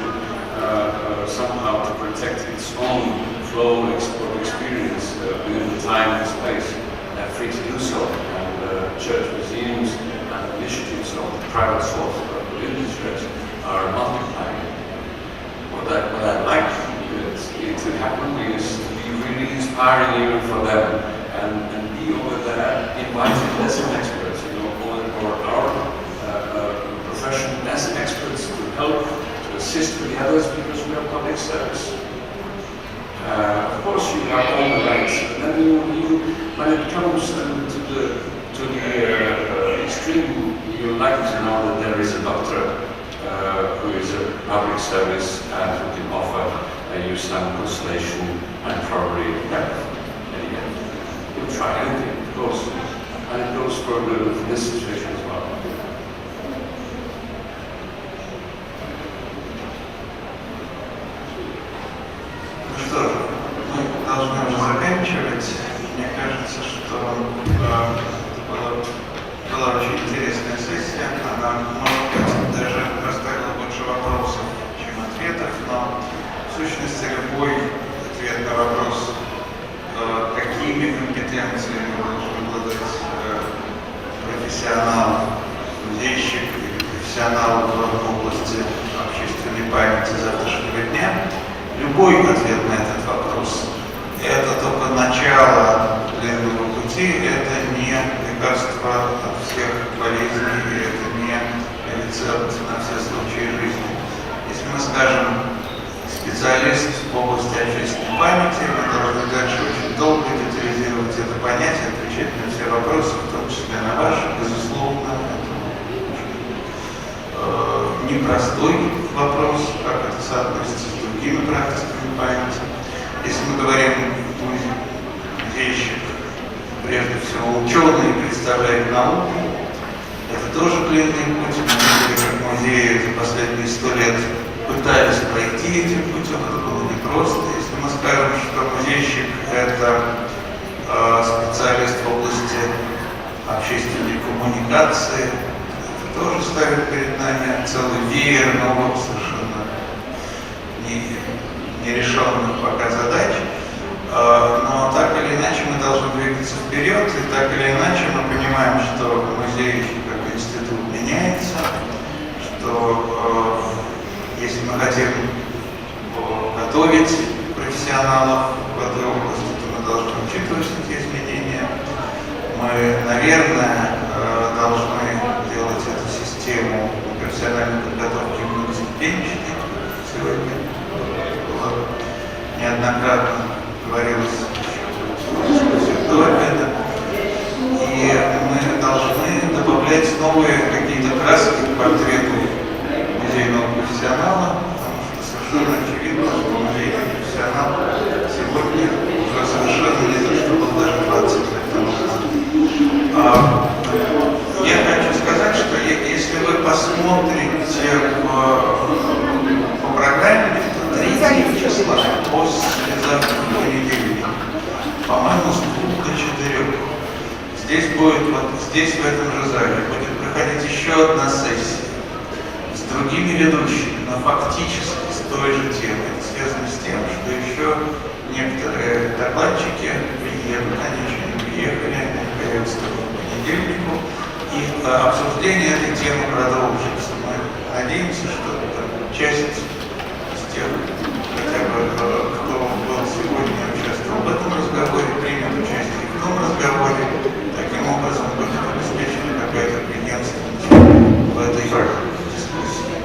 somehow to protect its own flow of experience within the time and space, they're free to do so. And church museums and initiatives of the private source within the church are multiplying. What I'd like it to happen is to be really inspiring even for them and be over there inviting lesson experts, or our profession as experts to help, to assist with the others because we are public service. Of course you have all the rights, but then when it comes to the extreme, you like to know that there is a doctor who is a public service and who can offer you some consolation and probably help. And yet, you'll try anything, of course. And it goes for this situation as well. Ну что ж, мы должны уже заканчивать. Мне кажется, что была очень интересная сессия. Она, может быть, даже поставила больше вопросов, чем ответов, но в сущности любой ответ на вопрос, какими компетенциями должен обладать профессионал, музейщик или профессионал в области общественной памяти завтрашнего дня, любой ответ на этот вопрос – это только начало длинного пути, это не лекарство от всех болезней, это не рецепт на все случаи жизни. Если мы скажем специалист в области общественной памяти, мы должны дальше очень долго детализировать это понятие, отвечать на все вопросы, в том числе на ваши, безусловно. Это непростой вопрос, как это соотносится с другими практиками памяти. Если мы говорим музейщик, прежде всего ученый, представляет науку, это тоже длинный путь. Мы видели, как музеи за последние 100 лет пытались пройти этим путем, это было непросто. Если мы скажем, что музейщик – это специалист в области общественной коммуникации, это тоже ставит перед нами целый веер новых, совершенно нерешенных пока задач. Но так или иначе мы должны двигаться вперед, и так или иначе мы понимаем, что музей как институт меняется, что если мы хотим готовить профессионалов в этой области, то мы должны учитывать эти изменения. Мы, наверное, должны делать эту систему профессиональной подготовки многоступенчатой. Сегодня было неоднократно говорилось до обеда. И мы должны добавлять новые какие-то краски к портрету музейного профессионала, потому что совершенно очевидно, что музейный профессионал сегодня уже совершенно не то, что был даже 20 лет тому назад. Я хочу сказать, что если вы посмотрите по программе, то 3 числа послезавтра в понедельник, по-моему, с 2 до 4. Здесь будет, вот здесь, в этом же зале, будет проходить еще одна сессия с другими ведущими, но фактически с той же темой. Это связано с тем, что еще некоторые докладчики приедут, они еще не приехали, они появятся только к понедельнику, и обсуждение этой темы продолжится. Мы надеемся, что часть из тех, хотя бы кто был сегодня участвовал в этом разговоре, примет участие в том разговоре, таким образом будет обеспечена какая-то преемственность в этой дискуссии.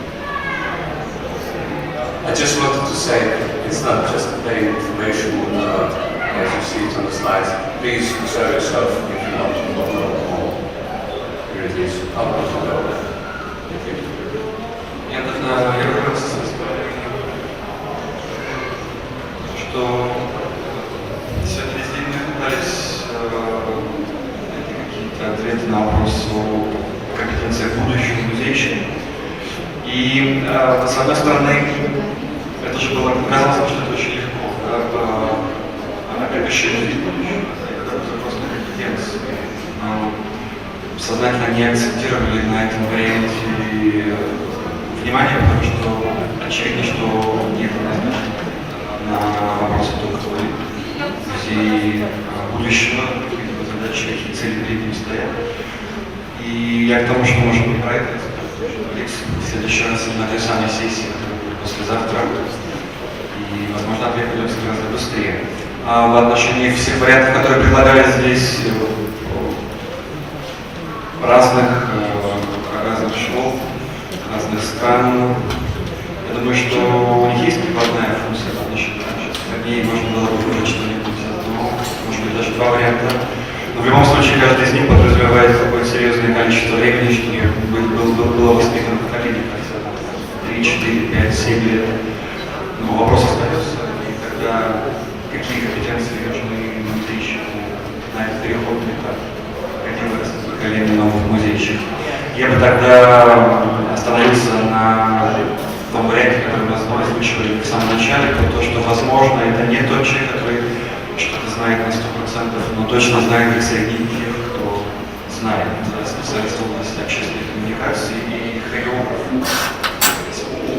I just wanted to say it's not just plain information as you see it on the slides. Please observe yourself if you want to know more. Here it is. How much to go? Я тогда вернусь с историей, что сегодня весь день мы пытались найти какие-то ответы на вопрос о компетенциях будущего музейщика. И с одной стороны, это же было, казалось, что это очень легко, опять-таки просто компетенции. Но сознательно не акцентировали на этом варианте внимание, потому что очевидно, что нет на вопросы только музей будущего, задачи, какие цели перед ним стоят. И я к тому, что может быть про это в следующий раз на той самой сессии, которая будет послезавтра, и, возможно, ответ придется гораздо быстрее. А в отношении всех вариантов, которые предлагались здесь, разных школ, разных стран, я думаю, что у них есть прикладная функция по отношению к ней, можно было бы выбрать что-нибудь одно, может быть, даже два варианта. Но в любом случае, каждый из них подразумевает какое-то серьезное количество времени, чтобы было воспитано поколение, 3, 4, 5, 7 лет. Но вопрос остается, и тогда какие компетенции нужны внутри, на этот переходный этап, каким вырастет поколение новых музейщиков. Я бы тогда остановился на том варианте, который мы озвучивали в самом начале, про то, что, возможно, это не тот человек, который что-то знает на 100%, но точно знает их среди тех, кто знает специалист в области общественной коммуникации и хореограф,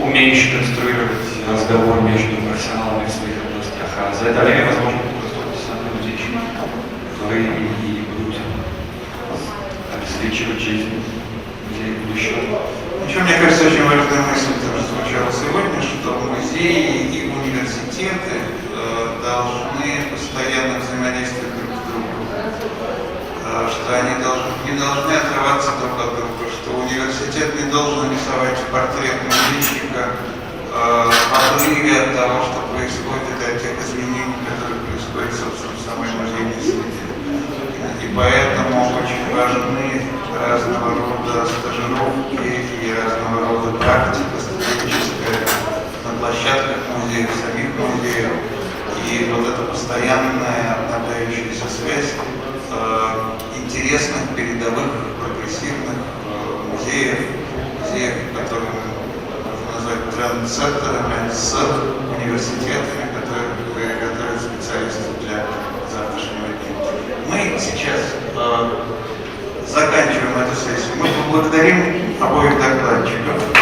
умеющий конструировать разговор между профессионалами в своих областях. А за это время, возможно, просто тот самый музейщик, которые и будут обеспечивать жизнь музея будущего. Еще, мне кажется, очень важная мысль тоже звучала сегодня, что музеи и университеты должны постоянно взаимодействовать друг с другом, что они не должны отрываться друг от друга, что университет не должен рисовать портрет музейщика в отрыве от того, что происходит, от тех изменений, которые происходят, собственно, в самой музейной среде. И поэтому очень важны разного рода стажировки и разного рода практика студенческая на площадках музеев, самих музеев. И вот эта постоянная обновляющаяся связь интересных, передовых, прогрессивных музеев, которые можно назвать трендсеттерами, с университетами, которые готовят специалистов для завтрашнего дня. Мы сейчас заканчиваем эту сессию. Мы поблагодарим обоих докладчиков.